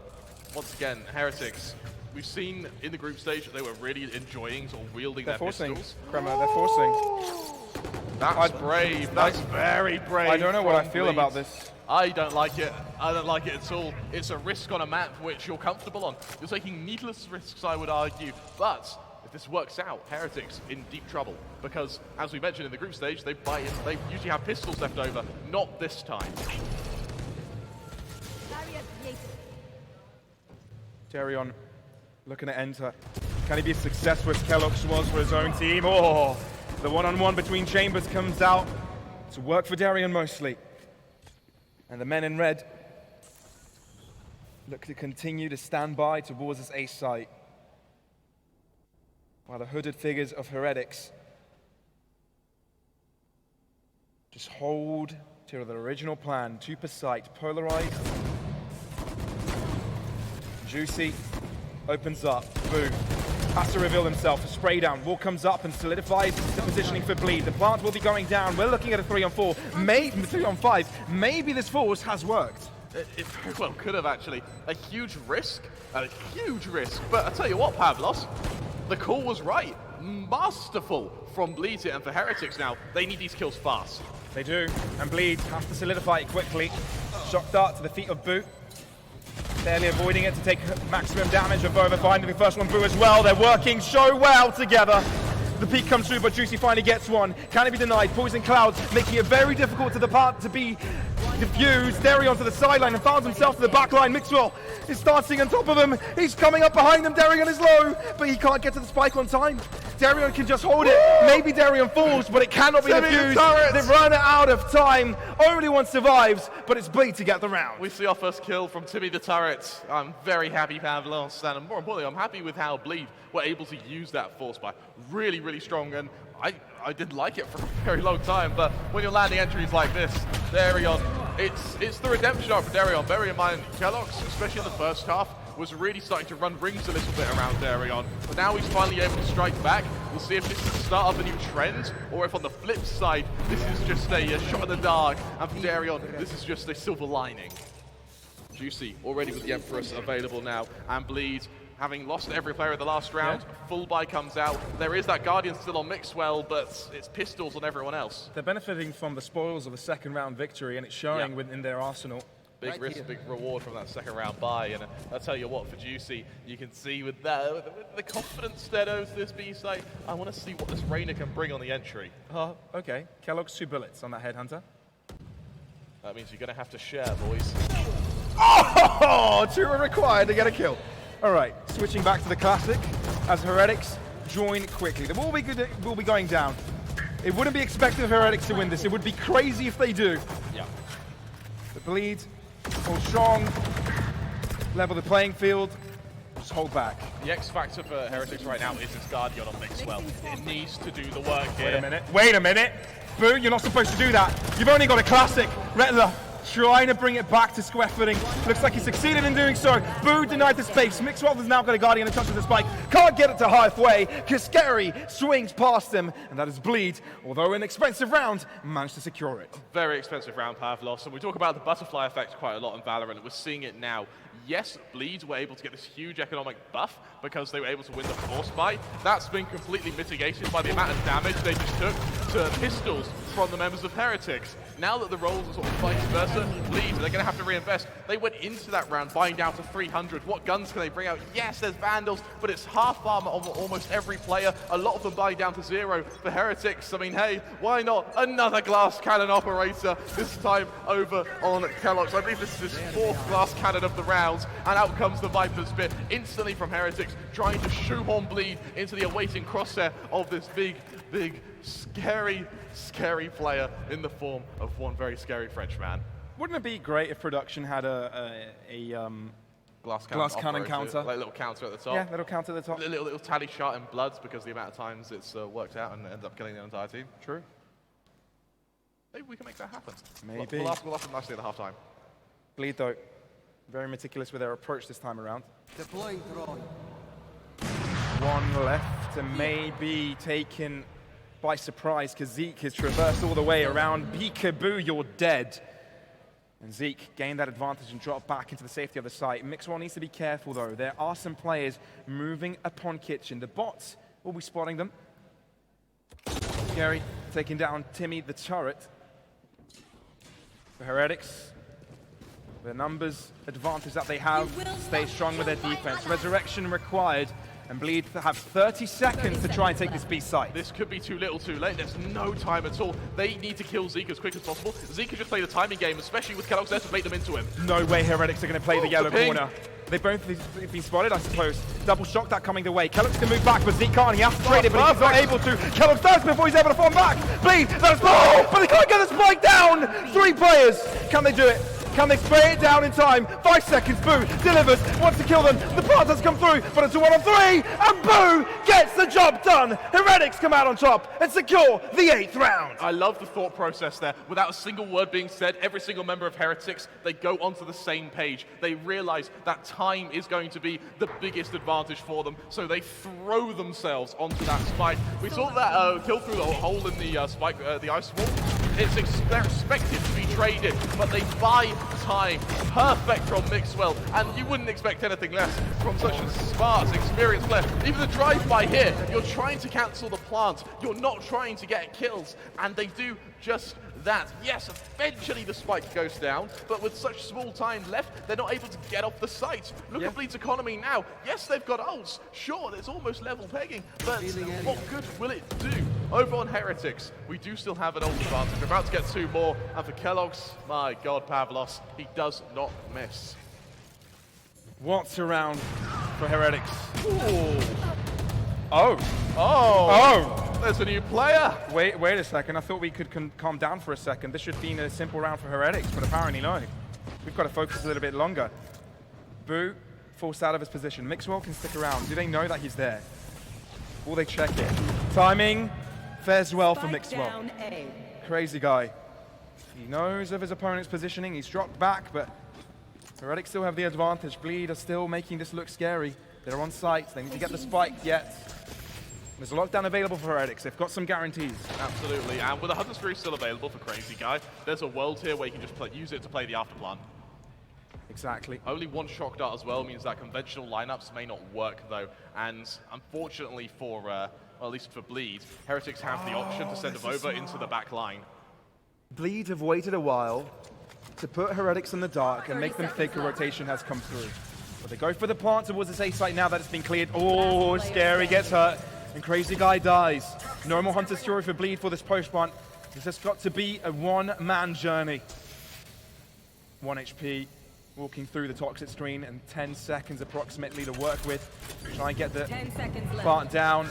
Speaker 2: once again, Heretics, we've seen in the group stage that they were really enjoying sort of wielding their pistols.
Speaker 1: Crema, they're forcing.
Speaker 2: That's brave. That's very brave.
Speaker 1: I don't know what I feel about this.
Speaker 2: I don't like it. I don't like it at all. It's a risk on a map which you're comfortable on. You're taking needless risks, I would argue. But if this works out, Heretics in deep trouble. Because, as we mentioned in the group stage, they usually have pistols left over. Not this time.
Speaker 1: Darion looking to enter. Can he be as successful as Kellogg's was for his own team? Oh, the one-on-one between Chambers comes out to work for Darion mostly. And the men in red look to continue to stand by towards this A site. While the hooded figures of Heretics just hold to their original plan, 2 per site, polarized. Juicy opens up. Boo has to reveal himself. A spray down. Wall comes up and solidifies the positioning for Bleed. The plant will be going down. We're looking at a 3-on-4, maybe 3-on-5. Maybe this force has worked.
Speaker 2: It very well could have, actually. A huge risk. But I tell you what, Pavlos, the call was right. Masterful from Bleed here. And for Heretics now, they need these kills fast.
Speaker 1: They do. And Bleed has to solidify it quickly. Shock dart to the feet of Boo. Barely avoiding it to take maximum damage. Avova finding the first one. Boo as well. They're working so well together. The peak comes through, but Juicy finally gets one. Can it be denied? Poison Clouds making it very difficult to the part to be diffused. Darion to the sideline and finds himself to the back line. Mixwell is dancing on top of him. He's coming up behind him. Darion is low, but he can't get to the spike on time. Darion can just hold it. Maybe Darion falls, but it cannot be diffused. They've run out of time. Only one survives, but it's Bleed to get the round.
Speaker 2: We see our first kill from Timmy the Turret. I'm very happy for Pavlos, and more importantly, I'm happy with how Bleed were able to use that force by really strong, and I didn't like it for a very long time, but when you're landing entries like this, Darion, it's the redemption arc for Darion. Bear in mind, Kellogg's, especially in the first half, was really starting to run rings a little bit around Darion, but now he's finally able to strike back. We'll see if this is the start of a new trend, or if on the flip side, this is just a shot in the dark, and for Darion, this is just a silver lining. Juicy already with the Empress available now, and Bleed, having lost every player in the last round, full buy comes out. There is that Guardian still on Mixwell, but it's pistols on everyone else.
Speaker 1: They're benefiting from the spoils of the second round victory, and it's showing within their arsenal.
Speaker 2: Big risk, big reward from that second round buy, and I'll tell you what, for Juicy, you can see with that, with the confidence that owes this B site, I want to see what this Reyna can bring on the entry.
Speaker 1: Oh, okay. Kellogg's 2 bullets on that Headhunter.
Speaker 2: That means you're going to have to share, boys.
Speaker 1: Oh, 2 are required to get a kill. All right, switching back to the classic as Heretics join quickly. The ball will be going down. It wouldn't be expected of Heretics to win this. It would be crazy if they do.
Speaker 2: Yeah.
Speaker 1: The bleed, hold strong, level the playing field, just hold back.
Speaker 2: The X factor for Heretics right now is his Guardian on Mixwell. It needs to do the work here.
Speaker 1: Wait a minute. Boo, you're not supposed to do that. You've only got a classic. Rettler trying to bring it back to square footing. Looks like he succeeded in doing so. Boo denied the space. Mixwell has now got a Guardian and touches the spike. Can't get it to halfway. Kaskeri swings past him, and that is Bleed, although an expensive round, managed to secure it.
Speaker 2: Very expensive round, Pavlos, and we talk about the butterfly effect quite a lot in Valorant. We're seeing it now. Yes, Bleeds were able to get this huge economic buff because they were able to win the force fight. That's been completely mitigated by the amount of damage they just took to pistols from the members of Heretics. Now that the roles are sort of vice versa, Bleeds, they're going to have to reinvest. They went into that round buying down to 300. What guns can they bring out? Yes, there's Vandals, but it's half armor on almost every player. A lot of them buying down to 0 for Heretics. I mean, hey, why not another glass cannon operator, this time over on Kellogg's. I believe this is his 4th glass cannon of the round. And out comes the Viper's Bit instantly from Heretics, trying to shoehorn Bleed into the awaiting crosshair of this big, scary player in the form of one very scary French man.
Speaker 1: Wouldn't it be great if production had a
Speaker 2: glass
Speaker 1: cannon counter?
Speaker 2: Like a little counter at the top.
Speaker 1: Yeah, little counter at the top.
Speaker 2: A little tally shot in bloods because the amount of times it's worked out and ends up killing the entire team.
Speaker 1: True.
Speaker 2: Maybe we can make that happen.
Speaker 1: Maybe.
Speaker 2: We'll ask them nicely at the halftime.
Speaker 1: Bleed, though, very meticulous with their approach this time around.
Speaker 3: Deploying drone.
Speaker 1: One left and maybe taken by surprise because Zeke has traversed all the way around. Peekaboo, you're dead. And Zeke gained that advantage and dropped back into the safety of the site. Mixwell needs to be careful, though. There are some players moving upon Kitchen. The bots will be spotting them. Gary taking down Timmy the turret. For Heretics, the numbers advantage that they have, stay strong with their defense. Resurrection required, and Bleed have 30 seconds to try and take this B site.
Speaker 2: This could be too little too late. There's no time at all. They need to kill Zeke as quick as possible. Zeke can just play the timing game, especially with Kellogg's there to bait them into him.
Speaker 1: No way Heretics are going to play the yellow corner. They've both been spotted, I suppose. Double shock that coming their way. Kellogg's can move back, but Zeke can't. He has to trade it, but he's not able to. Kellogg's does before he's able to form back. Bleed, that's but they can't get the spike down. 3 players. Can they do it? Can they spray it down in time? 5 seconds, Boo delivers, wants to kill them. The plant has come through, but it's a 1-on-3, and Boo gets the job done. Heretics come out on top and secure the 8th round.
Speaker 2: I love the thought process there. Without a single word being said, every single member of Heretics, they go onto the same page. They realize that time is going to be the biggest advantage for them, so they throw themselves onto that spike. We saw that kill through the hole in the spike, the ice wall. They're expected to be traded, but they buy time. Perfect from Mixwell, and you wouldn't expect anything less from such a smart, experienced player. Even the drive-by here, you're trying to cancel the plant. You're not trying to get kills, and they do just that. Yes, eventually the spike goes down, but with such small time left, they're not able to get off the site. Look at Bleed's economy now. Yes, they've got ults. Sure, it's almost level pegging, but what good will it do? Over on Heretics, we do still have an ult advantage. We're about to get 2 more, and for Kellogg's, my God, Pavlos, he does not miss.
Speaker 1: What's around for Heretics?
Speaker 2: Ooh.
Speaker 1: Oh!
Speaker 2: There's a new player.
Speaker 1: Wait a second. I thought we could calm down for a second. This should be a simple round for Heretics, but apparently no. We've got to focus a little bit longer. Boo forced out of his position. Mixwell can stick around. Do they know that he's there? Will they check it? Timing fares well for Mixwell. Crazy guy. He knows of his opponent's positioning. He's dropped back, but Heretics still have the advantage. Bleed are still making this look scary. They're on site. They need to get the spike yet. There's a lockdown available for Heretics. They've got some guarantees.
Speaker 2: Absolutely, and with the Hunter's Fury still available for Crazy Guy, there's a world here where you can just use it to play the afterplan.
Speaker 1: Exactly.
Speaker 2: Only 1 shock dart as well means that conventional lineups may not work though, and unfortunately for, well, at least for Bleed, Heretics have the option to send them over into the back line.
Speaker 1: Bleed have waited a while to put Heretics in the dark and make them think a rotation has come through. But they go for the plant towards this A site now that it's been cleared. Oh, Scary gets hurt. And Crazy Guy dies. No more Hunter's Fury for Bleed for this post-plant. This has got to be a 1-man journey. 1 HP. walking through the toxic screen and 10 seconds approximately to work with. Try and get the
Speaker 3: 10 seconds left.
Speaker 1: plant down.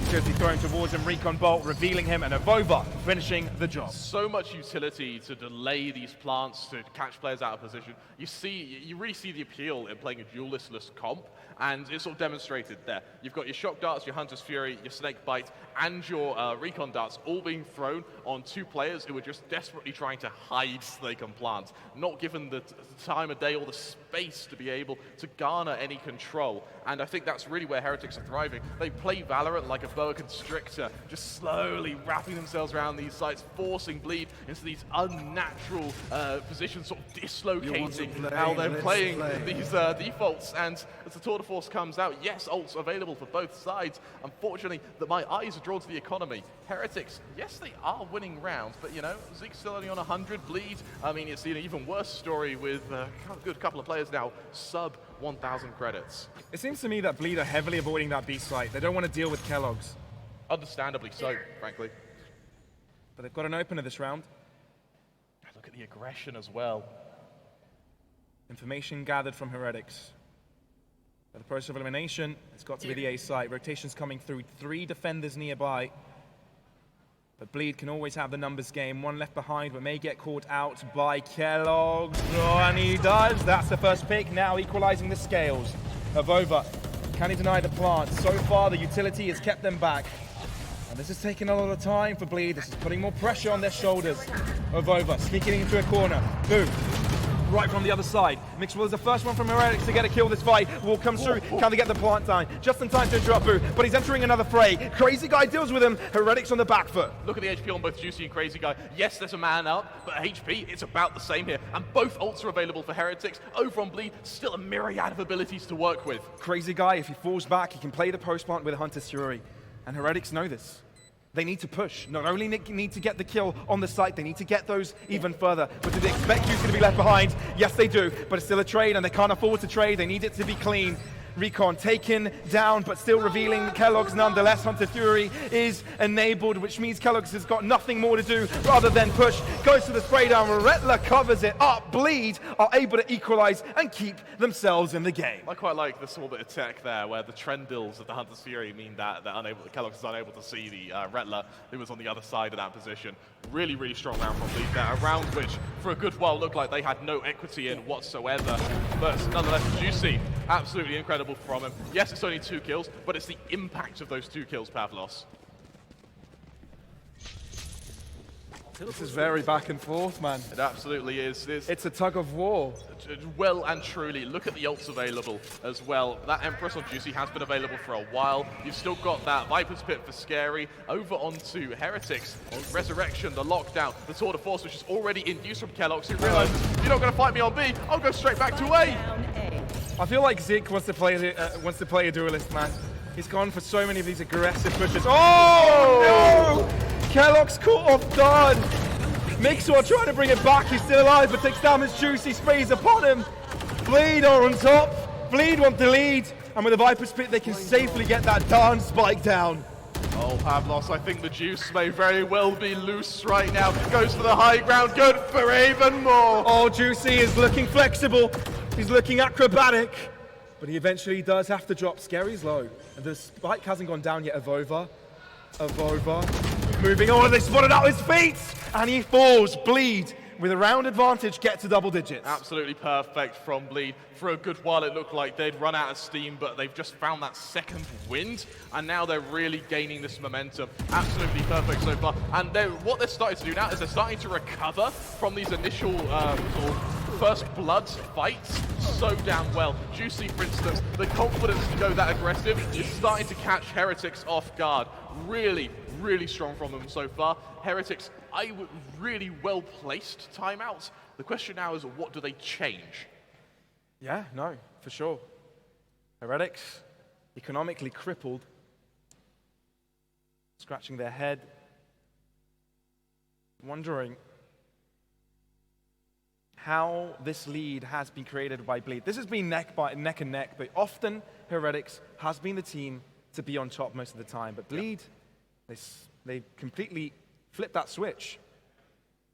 Speaker 1: Seriously thrown towards him, Recon Bolt revealing him, and Avova finishing the job.
Speaker 2: So much utility to delay these plants, to catch players out of position. You really see the appeal in playing a duelistless comp, and it's sort of demonstrated there. You've got your shock darts, your Hunter's Fury, your Snake Bite, and your Recon darts all being thrown on two players who are just desperately trying to hide so they can plant, not given the time of day or the space to be able to garner any control. And I think that's really where Heretics are thriving. They play Valorant like a boa constrictor, just slowly wrapping themselves around these sites, forcing Bleed into these unnatural positions, sort of dislocating how they're playing these defaults. And as the tour de force comes out, yes, ults available for both sides. Unfortunately, my eyes are drawn to the economy. Heretics, yes, they are winning rounds, but you know, Zeke's still only on 100. Bleed, I mean, it's an even worse story with a good couple of players now sub 1,000 credits.
Speaker 1: It seems to me that Bleed are heavily avoiding that B site. They don't want to deal with Kellogg's.
Speaker 2: Understandably so, frankly.
Speaker 1: But they've got an opener this round.
Speaker 2: Look at the aggression as well.
Speaker 1: Information gathered from Heretics. For the process of elimination, it's got to be the A site. Rotations coming through, 3 defenders nearby. But Bleed can always have the numbers game. One left behind, but may get caught out by Kellogg's. Oh, and he does. That's the first pick, now equalizing the scales. Avova, can he deny the plant? So far, the utility has kept them back. And this is taking a lot of time for Bleed. This is putting more pressure on their shoulders. Avova sneaking into a corner. Boom. Right from the other side. Mixwell is the first one from Heretics to get a kill this fight. Wall comes through. Can they get the plant down? Just in time to interrupt Boo, but he's entering another fray. Crazy Guy deals with him. Heretics on the back foot.
Speaker 2: Look at the HP on both Juicy and Crazy Guy. Yes, there's a man up, but HP, it's about the same here. And both ults are available for Heretics. Over on Bleed, still a myriad of abilities to work with.
Speaker 1: Crazy Guy, if he falls back, he can play the post plant with Hunter's Fury. And Heretics know this. They need to push. Not only need to get the kill on the site, they need to get those even further. But do they expect Juicy to be left behind? Yes, they do. But it's still a trade, and they can't afford to trade. They need it to be clean. Recon taken down, but still revealing Kellogg's nonetheless. Hunter Fury is enabled, which means Kellogg's has got nothing more to do rather than push. Goes to the spray down. Retla covers it up. Bleed are able to equalize and keep themselves in the game.
Speaker 2: I quite like the small bit of tech there, where the trendils of the Hunter's Fury mean that Kellogg's is unable to see the Retla, who was on the other side of that position. Really, really strong round from Bleed there, a round which, for a good while, looked like they had no equity in whatsoever. But nonetheless, Juicy, absolutely incredible from him. Yes, it's only 2 kills, but it's the impact of those 2 kills, Pavlos.
Speaker 1: This is very back and forth, man.
Speaker 2: It absolutely is.
Speaker 1: It's a tug of war.
Speaker 2: Well and truly, look at the ults available as well. That Empress on Juicy has been available for a while. You've still got that Viper's Pit for Scary. Over onto Heretics. Resurrection, the lockdown, the tour de force, which is already in use from Kellogg's, who realizes, you're not going to fight me on B, I'll go straight back to A.
Speaker 1: I feel like Zeke wants to play a duelist, man. He's gone for so many of these aggressive pushes. Oh, no! Kellogg's caught off guard. Mixwell trying to bring it back. He's still alive, but takes damage. Juicy sprays upon him. Bleed are on top. Bleed want the lead. And with the Viper's Pit, they can safely get that darn spike down.
Speaker 2: Oh, Pavlos, I think the juice may very well be loose right now. Goes for the high ground. Good for even more.
Speaker 1: Oh, Juicy is looking flexible. He's looking acrobatic. But he eventually does have to drop. Scary's low. And the spike hasn't gone down yet. Avova. Moving on, they spotted out his feet, and he falls. Bleed, with a round advantage, get to double digits.
Speaker 2: Absolutely perfect from Bleed. For a good while, it looked like they'd run out of steam, but they've just found that second wind, and now they're really gaining this momentum. Absolutely perfect so far. And what they're starting to do now is they're starting to recover from these initial sort of first blood fights so damn well. Juicy, for instance, the confidence to go that aggressive is starting to catch Heretics off guard. Really, really strong from them so far. Heretics, really well-placed timeouts. The question now is, what do they change?
Speaker 1: Yeah, no, for sure. Heretics, economically crippled, scratching their head, wondering how this lead has been created by Bleed. This has been neck and neck, but often Heretics has been the team to be on top most of the time. But Bleed, they completely flipped that switch.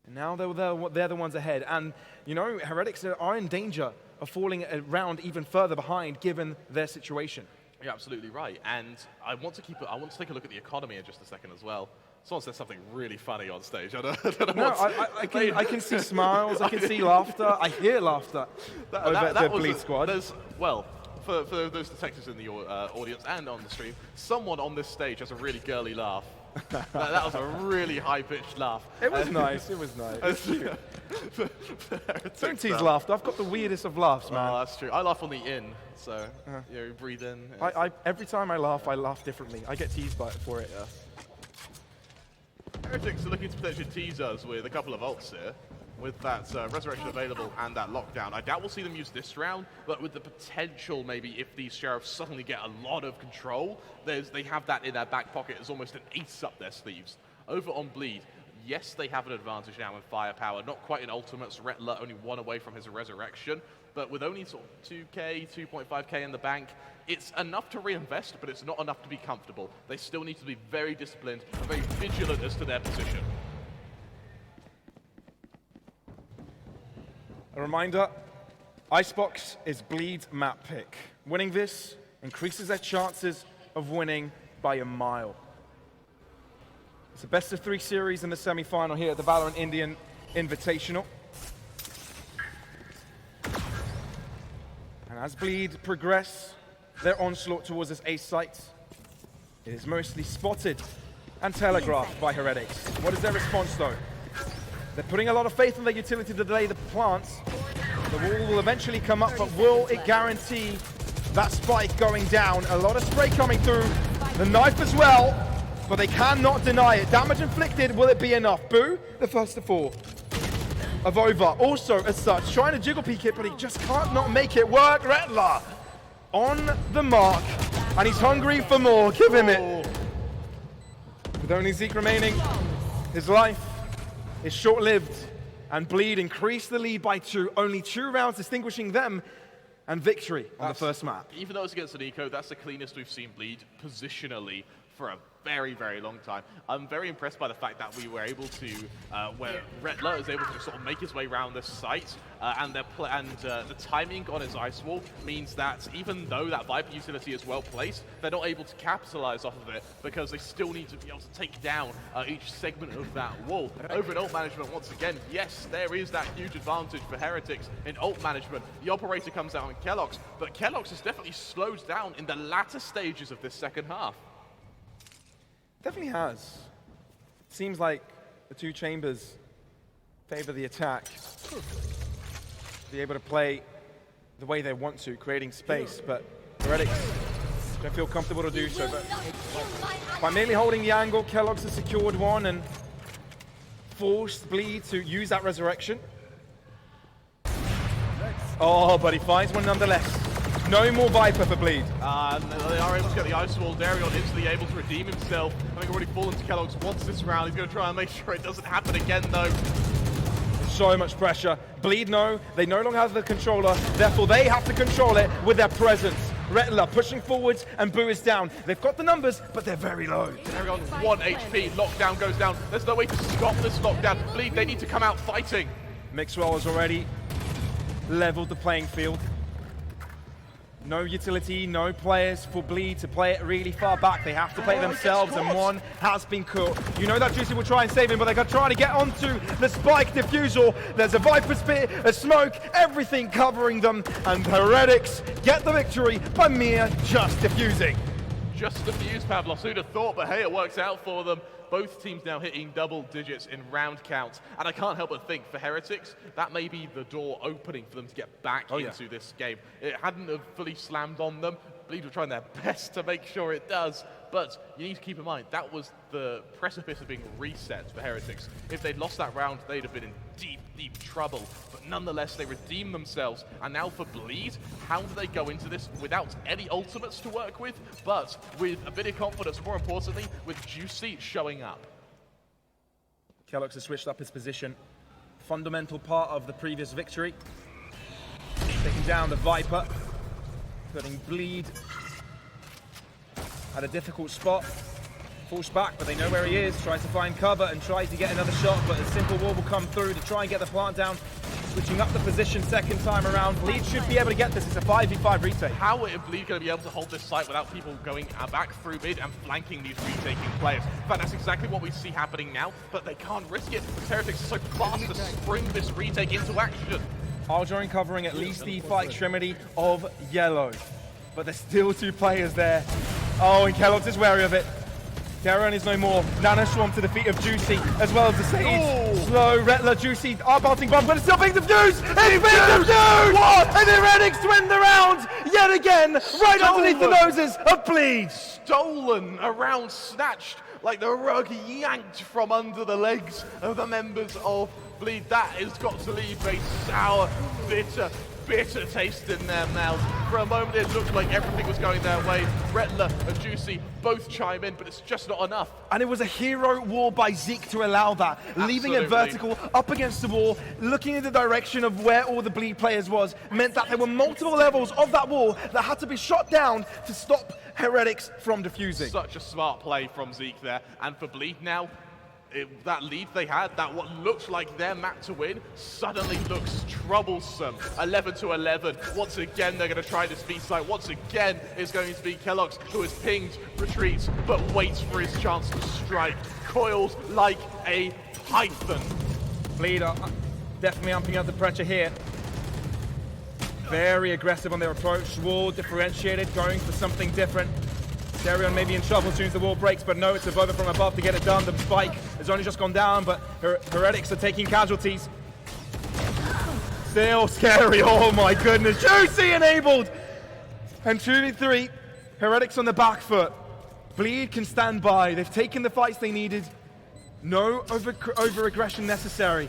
Speaker 1: And now they're the ones ahead. And, you know, Heretics are in danger of falling around even further behind given their situation.
Speaker 2: You're absolutely right, and I want to take a look at the economy in just a second as well. Someone said something really funny on stage. I don't know
Speaker 1: I can see smiles, I can see laughter, I hear laughter over the Bleed squad.
Speaker 2: Well, for those detectives in the audience and on the stream, someone on this stage has a really girly laugh. That was a really high-pitched laugh.
Speaker 1: It was nice, it was nice. Don't tease laughter, I've got the weirdest of laughs, man.
Speaker 2: Oh, that's true. I laugh on the in, so you breathe in.
Speaker 1: Every time I laugh differently. I get teased for it.
Speaker 2: Yeah. Heretics are looking to potentially tease us with a couple of ults here. With that Resurrection available and that lockdown. I doubt we'll see them use this round, but with the potential maybe if these Sheriffs suddenly get a lot of control, they have that in their back pocket as almost an ace up their sleeves. Over on Bleed, yes, they have an advantage now in firepower. Not quite in ultimates, Rettler only one away from his Resurrection, but with only sort of 2k, 2.5k in the bank, it's enough to reinvest, but it's not enough to be comfortable. They still need to be very disciplined and very vigilant as to their position.
Speaker 1: A reminder, Icebox is Bleed's map pick. Winning this increases their chances of winning by a mile. It's a best of 3 series in the semi-final here at the Valorant Indian Invitational. And as Bleed progress their onslaught towards this ace site, it is mostly spotted and telegraphed by Heretics. What is their response though? They're putting a lot of faith in their utility to delay the plants. The wall will eventually come up, but will it guarantee that spike going down? A lot of spray coming through. The knife as well, but they cannot deny it. Damage inflicted, will it be enough? Boo, the first to fall. Avova, also as such, trying to jiggle peek it, but he just can't not make it work. Rettler on the mark, and he's hungry for more. Give him it. With only Zeke remaining, his life is short-lived, and Bleed increased the lead by 2. Only 2 rounds distinguishing them and victory on the first map.
Speaker 2: Even though it's against an eco, that's the cleanest we've seen Bleed positionally for a very, very long time. I'm very impressed by the fact that we were able to, where Rettler is able to sort of make his way around this site, and the timing on his ice wall means that even though that Viper utility is well placed, they're not able to capitalize off of it because they still need to be able to take down each segment of that wall. Over in ult management, once again, yes, there is that huge advantage for Heretics in ult management. The operator comes out on Kellogg's, but Kellogg's has definitely slowed down in the latter stages of this second half.
Speaker 1: Definitely has. Seems like the 2 chambers favor the attack. Be able to play the way they want to, creating space, but Heretics don't feel comfortable to do so. But by merely holding the angle, Kellogg's has secured one and forced Bleed to use that resurrection. Oh, but he finds one nonetheless. No more Viper for Bleed.
Speaker 2: And they are able to get the ice wall. Darion instantly able to redeem himself. Having already fallen to Kellogg's once this round. He's going to try and make sure it doesn't happen again, though.
Speaker 1: So much pressure. Bleed know they no longer have the controller, therefore they have to control it with their presence. Rettler pushing forwards and Boo is down. They've got the numbers, but they're very low.
Speaker 2: Darion, 1 HP. Lockdown goes down. There's no way to stop this lockdown. Bleed, they need to come out fighting.
Speaker 1: Mixwell has already leveled the playing field. No utility, no players for Bleed to play it really far back. They have to play it themselves, and one has been caught. You know that Juicy will try and save him, but they're going to try to get onto the spike diffusal. There's a Viper Spear, a smoke, everything covering them, and Heretics get the victory by mere just diffusing.
Speaker 2: Just diffuse, Pavlos. Who'd have thought, but hey, it works out for them. Both teams now hitting double digits in round counts. And I can't help but think, for Heretics, that may be the door opening for them to get back into this game. It hadn't have fully slammed on them. Bleed were trying their best to make sure it does. But you need to keep in mind, that was the precipice of being reset for Heretics. If they'd lost that round, they'd have been in deep, deep trouble. But nonetheless, they redeemed themselves. And now for Bleed, how do they go into this without any ultimates to work with, but with a bit of confidence, more importantly, with Juicy showing up?
Speaker 1: Kellogg's has switched up his position. Fundamental part of the previous victory. Taking down the Viper. Putting Bleed at a difficult spot. Falls back, but they know where he is. Tries to find cover and tries to get another shot, but a simple wall will come through to try and get the plant down. Switching up the position second time around. Bleed should be able to get this. It's a 5v5 retake.
Speaker 2: How are Bleed going to be able to hold this site without people going back through mid and flanking these retaking players? In fact, that's exactly what we see happening now, but they can't risk it. Heretics are so fast to spring this retake into action.
Speaker 1: Arjorin covering at least the far extremity of yellow. But there's still 2 players there. Oh, and Kellogg's is wary of it. Darren is no more. Nano Swarm to the feet of Juicy, as well as the Sage.
Speaker 2: Oh.
Speaker 1: Slow, Retler, Juicy are bolting bomb, but it's still being defused! It's being defused! What? And the Heretics win the round yet again, right underneath the noses of Bleed.
Speaker 2: Stolen, a round snatched, like the rug yanked from under the legs of the members of Bleed. That has got to leave a sour, bitter taste in their mouths. For a moment it looked like everything was going their way. Retler and Juicy both chime in, but it's just not enough.
Speaker 1: And it was a hero wall by Zeke to allow that. Leaving it vertical, up against the wall, looking in the direction of where all the Bleed players was, meant that there were multiple levels of that wall that had to be shot down to stop Heretics from defusing.
Speaker 2: Such a smart play from Zeke there. And for Bleed now, that lead they had, that what looked like their map to win, suddenly looks troublesome. 11-11. Once again, they're going to try this B site. Once again, it's going to be Kellogg's who has pinged, retreats, but waits for his chance to strike. Coils like a python.
Speaker 1: Bleed are definitely amping up the pressure here. Very aggressive on their approach. Wall differentiated, going for something different. Darion may be in trouble as soon as the wall breaks, but no, it's a Vova from above to get it done. The spike has only just gone down, but Heretics are taking casualties. Still scary, oh my goodness. Juicy enabled! And 2v3, Heretics on the back foot. Bleed can stand by. They've taken the fights they needed. No over-aggression necessary.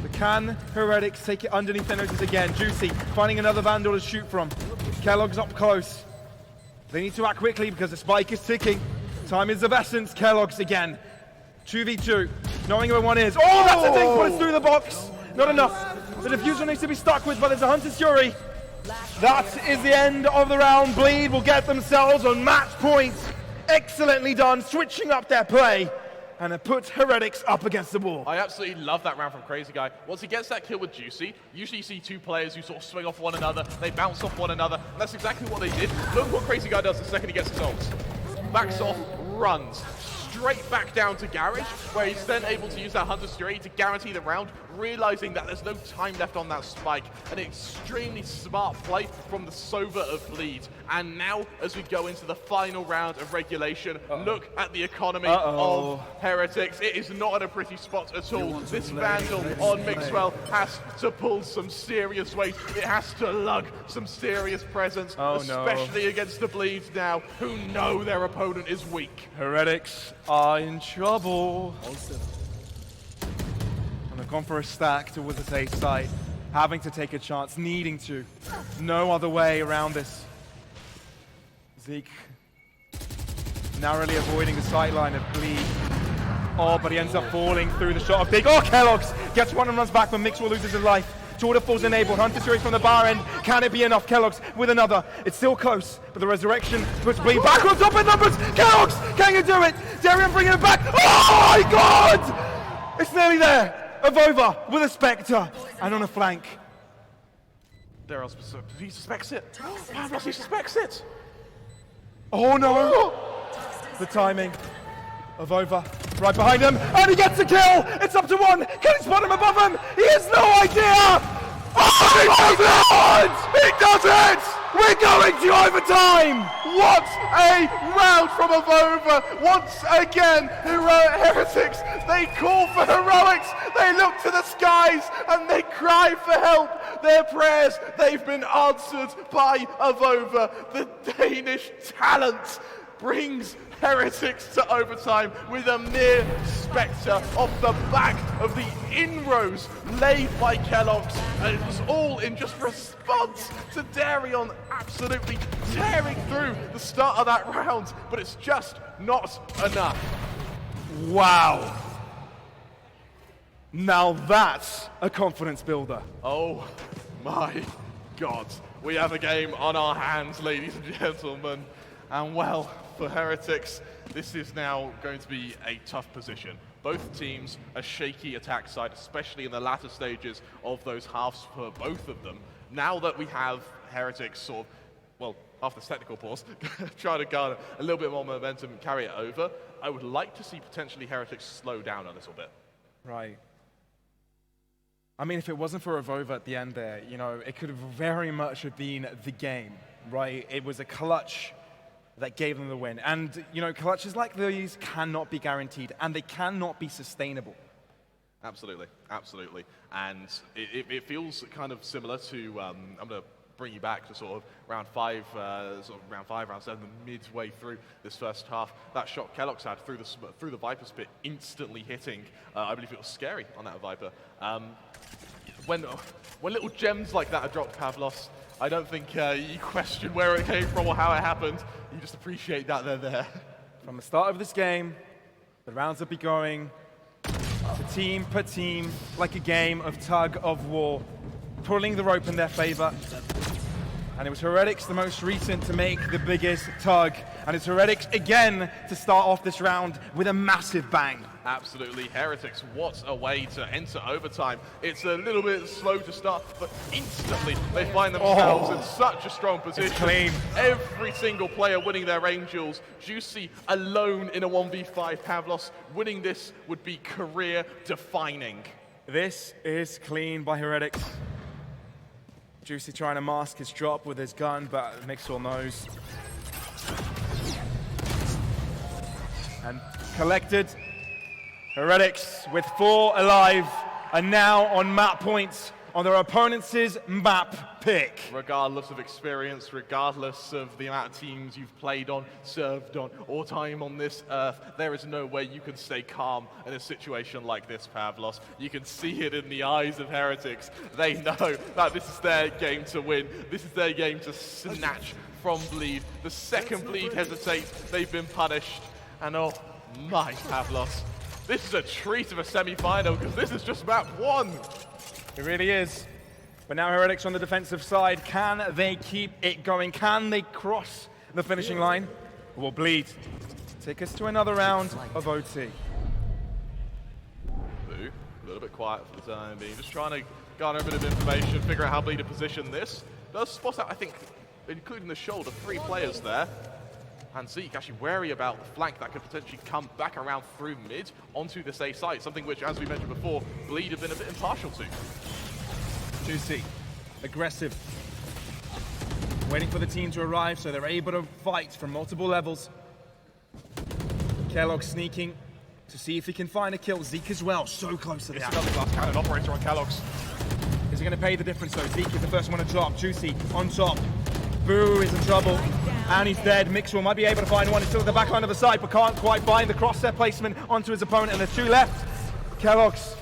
Speaker 1: But can Heretics take it underneath their noses again? Juicy finding another Vandal to shoot from. Kellogg's up close. They need to act quickly because the spike is ticking. Time is of essence. Kellogg's again. 2v2. Knowing where one is. Oh, that's a thing, but it's through the box. Not enough. The diffuser needs to be stuck with, but there's a Hunter's Fury. That is the end of the round. Bleed will get themselves on match point. Excellently done, switching up their play. And it puts Heretics up against the wall.
Speaker 2: I absolutely love that round from Crazy Guy. Once he gets that kill with Juicy, usually you see 2 players who sort of swing off one another, they bounce off one another, and that's exactly what they did. Look what Crazy Guy does the second he gets his ult. Backs off, runs, straight back down to Garage, where he's then able to use that Hunter's Fury to guarantee the round, realizing that there's no time left on that spike. An extremely smart play from the Sova of Bleed. And now, as we go into the final round of regulation, look at the economy of Heretics. It is not in a pretty spot at all. This Vandal on Mixwell has to pull some serious weight. It has to lug some serious presence, especially against the Bleeds now, who know their opponent is weak.
Speaker 1: Heretics are in trouble. And they've gone for a stack towards the safe side, having to take a chance, needing to. No other way around this. Zeke narrowly avoiding the sightline of Bleed. Oh, but he ends up falling through the shot of Big. Oh, Kellogg's gets one and runs back, but Mixwell loses his life. Jordan falls enabled. Hunter Fury from the bar end. Can it be enough? Kellogg's with another. It's still close, but the resurrection puts Bleed back on top in numbers. Kellogg's, can you do it? Darian bringing it back. Oh my God! It's nearly there. Avova with a Spectre and on a flank.
Speaker 2: He suspects it. He suspects it.
Speaker 1: Oh no! The timing. Avova right behind him, and he gets the kill! It's up to 1! Can he spot him above him? He has no idea! Oh, he does it! He does it! We're going to overtime!
Speaker 2: What a round from Avova! Once again, Heretics, they call for heroics! They look to the skies and they cry for help! Their prayers, they've been answered by Avova. The Danish talent brings Heretics to overtime with a mere Spectre off the back of the inroads laid by Kellogg's, and it was all in just response to Darion absolutely tearing through the start of that round, but it's just not enough.
Speaker 1: Wow. Now that's a confidence builder.
Speaker 2: Oh my God. We have a game on our hands, ladies and gentlemen, and well, for Heretics, this is now going to be a tough position. Both teams a shaky attack side, especially in the latter stages of those halves for both of them. Now that we have Heretics sort of, well, after this technical pause, trying to garner a little bit more momentum and carry it over, I would like to see potentially Heretics slow down a little bit.
Speaker 1: Right. I mean, if it wasn't for Avova at the end there, you know, it could have very much have been the game, right? It was a clutch that gave them the win. And, you know, clutches like these cannot be guaranteed, and they cannot be sustainable.
Speaker 2: Absolutely, absolutely. And it feels kind of similar to, I'm going to bring you back to sort of round 5, round 7, midway through this first half. That shot Kellogg's had through the Viper's pit, instantly hitting, I believe it was Scary on that Viper. When little gems like that are dropped, Pavlos, I don't think you question where it came from or how it happened. You just appreciate that they're there.
Speaker 1: From the start of this game, the rounds have been going to team per team, like a game of tug of war, pulling the rope in their favor. And it was Heretics, the most recent, to make the biggest tug. And it's Heretics again to start off this round with a massive bang.
Speaker 2: Absolutely, Heretics, what a way to enter overtime. It's a little bit slow to start, but instantly they find themselves in such a strong position.
Speaker 1: It's clean.
Speaker 2: Every single player winning their Angels. Juicy alone in a 1v5, Pavlos. Winning this would be career-defining.
Speaker 1: This is clean by Heretics. Juicy trying to mask his drop with his gun, but Mixwell knows. And collected. Heretics with 4 alive are now on map points on their opponent's map pick.
Speaker 2: Regardless of experience, regardless of the amount of teams you've played on, served on, or time on this earth, there is no way you can stay calm in a situation like this, Pavlos. You can see it in the eyes of Heretics. They know that this is their game to win. This is their game to snatch from Bleed. The second Bleed hesitates, they've been punished. And oh my, Pavlos, this is a treat of a semi-final because this is just map 1.
Speaker 1: It really is. But now Heretics on the defensive side. Can they keep it going? Can they cross the finishing line? Or will Bleed take us to another round of OT?
Speaker 2: Boo, a little bit quiet for the time being. Just trying to garner a bit of information, figure out how Bleed to position this. Does spot out, I think, including the shoulder, 3 players there. And Zeke actually wary about the flank that could potentially come back around through mid onto this A site, something which, as we mentioned before, Bleed have been a bit impartial to.
Speaker 1: Juicy, aggressive, waiting for the team to arrive so they're able to fight from multiple levels. Kellogg sneaking to see if he can find a kill. Zeke as well, so close to the
Speaker 2: It's another glass cannon operator on Kellogg's.
Speaker 1: Is he going to pay the difference though? Zeke is the first one to drop. Juicy on top. Boo is in trouble, and he's dead. Mixwell might be able to find one. He's still at the back line of the side, but can't quite find the crosshair placement onto his opponent, and there's 2 left. Kellogg's.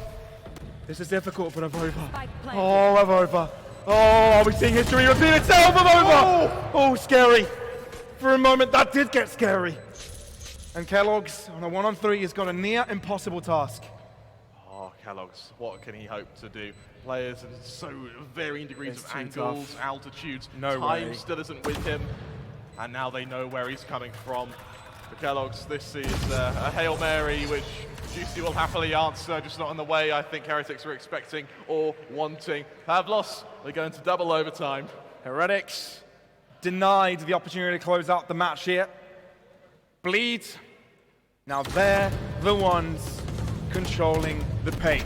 Speaker 1: This is difficult for Avova. Oh, Avova. Oh, are we seeing history repeat itself, Avova? Oh, scary. For a moment, that did get scary. And Kellogg's, on a 1-on-3, has got a near impossible task.
Speaker 2: Oh, Kellogg's, what can he hope to do? Players in so varying degrees
Speaker 1: It's
Speaker 2: of
Speaker 1: too
Speaker 2: angles,
Speaker 1: tough.
Speaker 2: altitudes.
Speaker 1: No
Speaker 2: Time
Speaker 1: way.
Speaker 2: still isn't with him, and now they know where he's coming from. For Kellogg's, this is a Hail Mary, which Juicy will happily answer, just not in the way I think Heretics were expecting or wanting. Pavlos, they're going to double overtime.
Speaker 1: Heretics denied the opportunity to close out the match here. Bleed. Now they're the ones controlling the pace.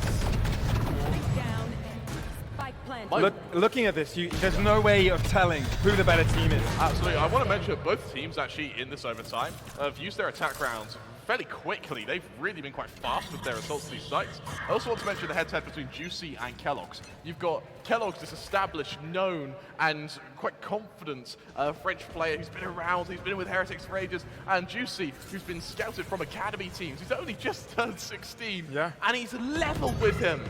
Speaker 1: Looking at this, there's no way of telling who the better team is.
Speaker 2: Absolutely. I want to mention that both teams actually in this overtime have used their attack rounds fairly quickly. They've really been quite fast with their assaults to these sites. I also want to mention the head-to-head between Juicy and Kellogg's. You've got Kellogg's, this established, known, and quite confident French player who's been around, he's been with Heretics for ages, and Juicy, who's been scouted from academy teams. He's only just turned 16, and he's level with him.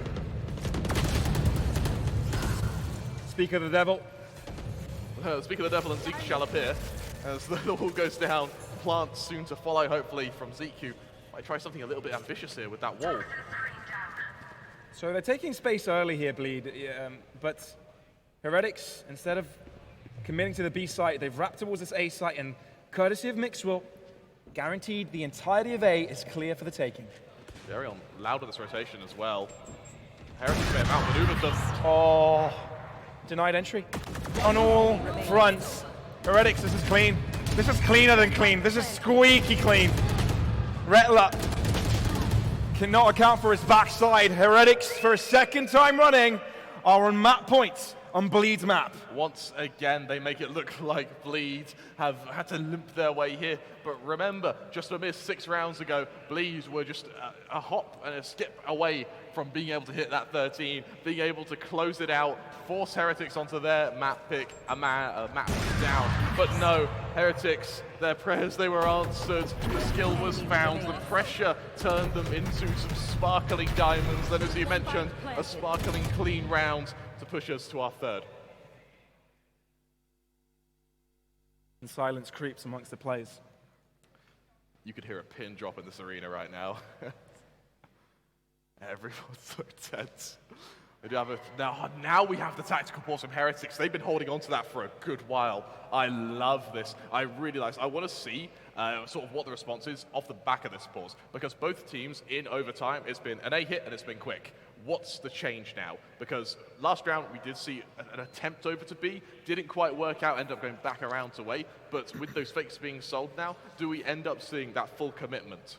Speaker 1: Speak of the devil.
Speaker 2: Speak of the devil, and Zeke shall appear as the wall goes down. Plant soon to follow, hopefully, from Zeke, who might try something a little bit ambitious here with that wall.
Speaker 1: So they're taking space early here, Bleed, but Heretics, instead of committing to the B site, they've wrapped towards this A site, and courtesy of Mixwell, guaranteed the entirety of A is clear for the taking.
Speaker 2: Very loud on this rotation as well. Heretics may have outmaneuvered them.
Speaker 1: Oh, denied entry on all fronts. Heretics, this is clean. This is cleaner than clean. This is squeaky clean. Retler cannot account for his backside. Heretics, for a second time running, are on map points on Bleed's map.
Speaker 2: Once again, they make it look like Bleed have had to limp their way here. But remember, just a mere 6 rounds ago, Bleed were just a hop and a skip away from being able to hit that 13, being able to close it out, force Heretics onto their map pick, a map down. But no, Heretics, their prayers, they were answered. The skill was found. The pressure turned them into some sparkling diamonds. Then, as you mentioned, a sparkling clean round to push us to our third.
Speaker 1: And silence creeps amongst the players.
Speaker 2: You could hear a pin drop in this arena right now. Everyone's so tense. We do have now we have the tactical pause from Heretics. They've been holding on to that for a good while. I love this. I really like this. I want to see sort of what the response is off the back of this pause, because both teams in overtime, it's been an A hit and it's been quick. What's the change now? Because last round we did see an attempt over to B, didn't quite work out, ended up going back around to A, but with those fakes being sold now, do we end up seeing that full commitment?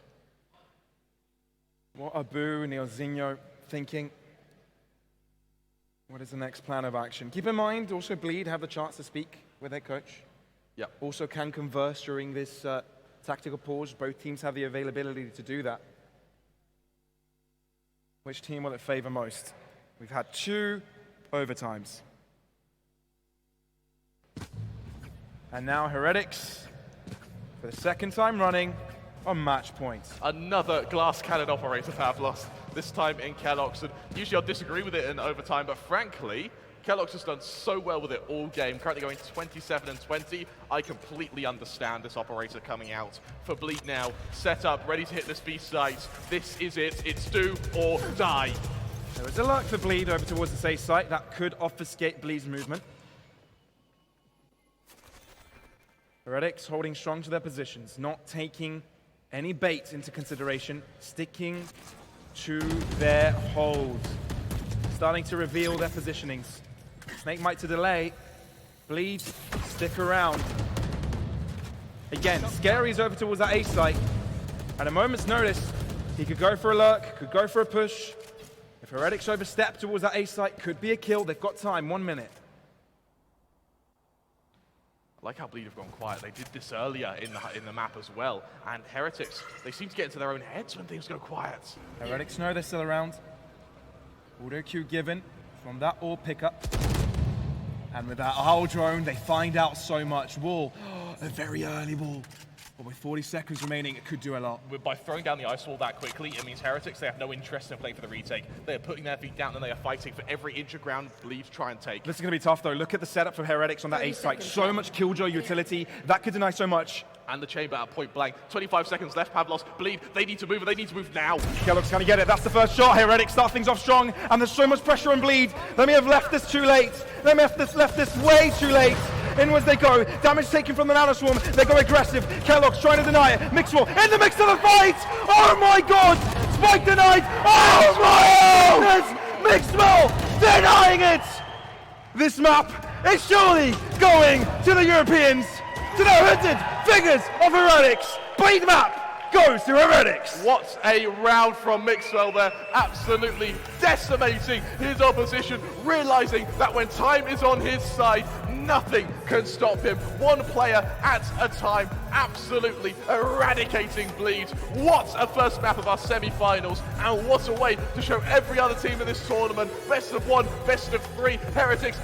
Speaker 1: What are Boo and Neozinho thinking? What is the next plan of action? Keep in mind, also Bleed have the chance to speak with their coach.
Speaker 2: Yeah.
Speaker 1: Also can converse during this tactical pause. Both teams have the availability to do that. Which team will it favor most? We've had 2 overtimes. And now Heretics, for the second time running, on match point.
Speaker 2: Another glass cannon operator Pavlos, this time in Kellogg's. And usually I'll disagree with it in overtime, but frankly, Kellogg's has done so well with it all game, currently going 27-20. I completely understand this operator coming out for Bleed now. Set up, ready to hit this B site. This is it. It's do or die.
Speaker 1: There is a lurk for Bleed over towards the safe site. That could obfuscate Bleed's movement. Heretics holding strong to their positions, not taking any bait into consideration, sticking to their hold. Starting to reveal their positionings. Snake might to delay. Bleed, stick around. Again, Scary's over towards that A site. At a moment's notice, he could go for a lurk, could go for a push. If Heretics overstep towards that A site, could be a kill. They've got time, 1 minute.
Speaker 2: I like how Bleed have gone quiet. They did this earlier in the map as well. And Heretics, they seem to get into their own heads when things go quiet.
Speaker 1: Heretics know they're still around. Auto cue given from that all pickup. And with that owl drone, they find out so much. Wall, a very early wall. But with 40 seconds remaining, it could do a lot.
Speaker 2: By throwing down the ice wall that quickly, it means Heretics, they have no interest in playing for the retake. They are putting their feet down and they are fighting for every inch of ground Bleed try and take.
Speaker 1: This is going to be tough, though. Look at the setup for Heretics on that A site. So much Killjoy utility. That could deny so much.
Speaker 2: And the chamber at point blank. 25 seconds left, Pavlos. Bleed, they need to move, and they need to move now.
Speaker 1: Kellogg's going to get it. That's the first shot. Heretics start things off strong, and there's so much pressure on Bleed. They may have left this too late. They may have left this way too late. Inwards they go. Damage taken from the nanoswarm. They go aggressive. Kellogg's trying to deny it. Mixwell in the mix of the fight. Oh my god! Spike denied. Oh my goodness! Mixwell denying it. This map is surely going to the Europeans, to the hooded figures of Heretics. Bleed map goes to Heretics.
Speaker 2: What a round from Mixwell there, absolutely decimating his opposition, realizing that when time is on his side, nothing can stop him. One player at a time, absolutely eradicating Bleed. What a first map of our semi-finals, and what a way to show every other team in this tournament, best of 1, best of 3, Heretics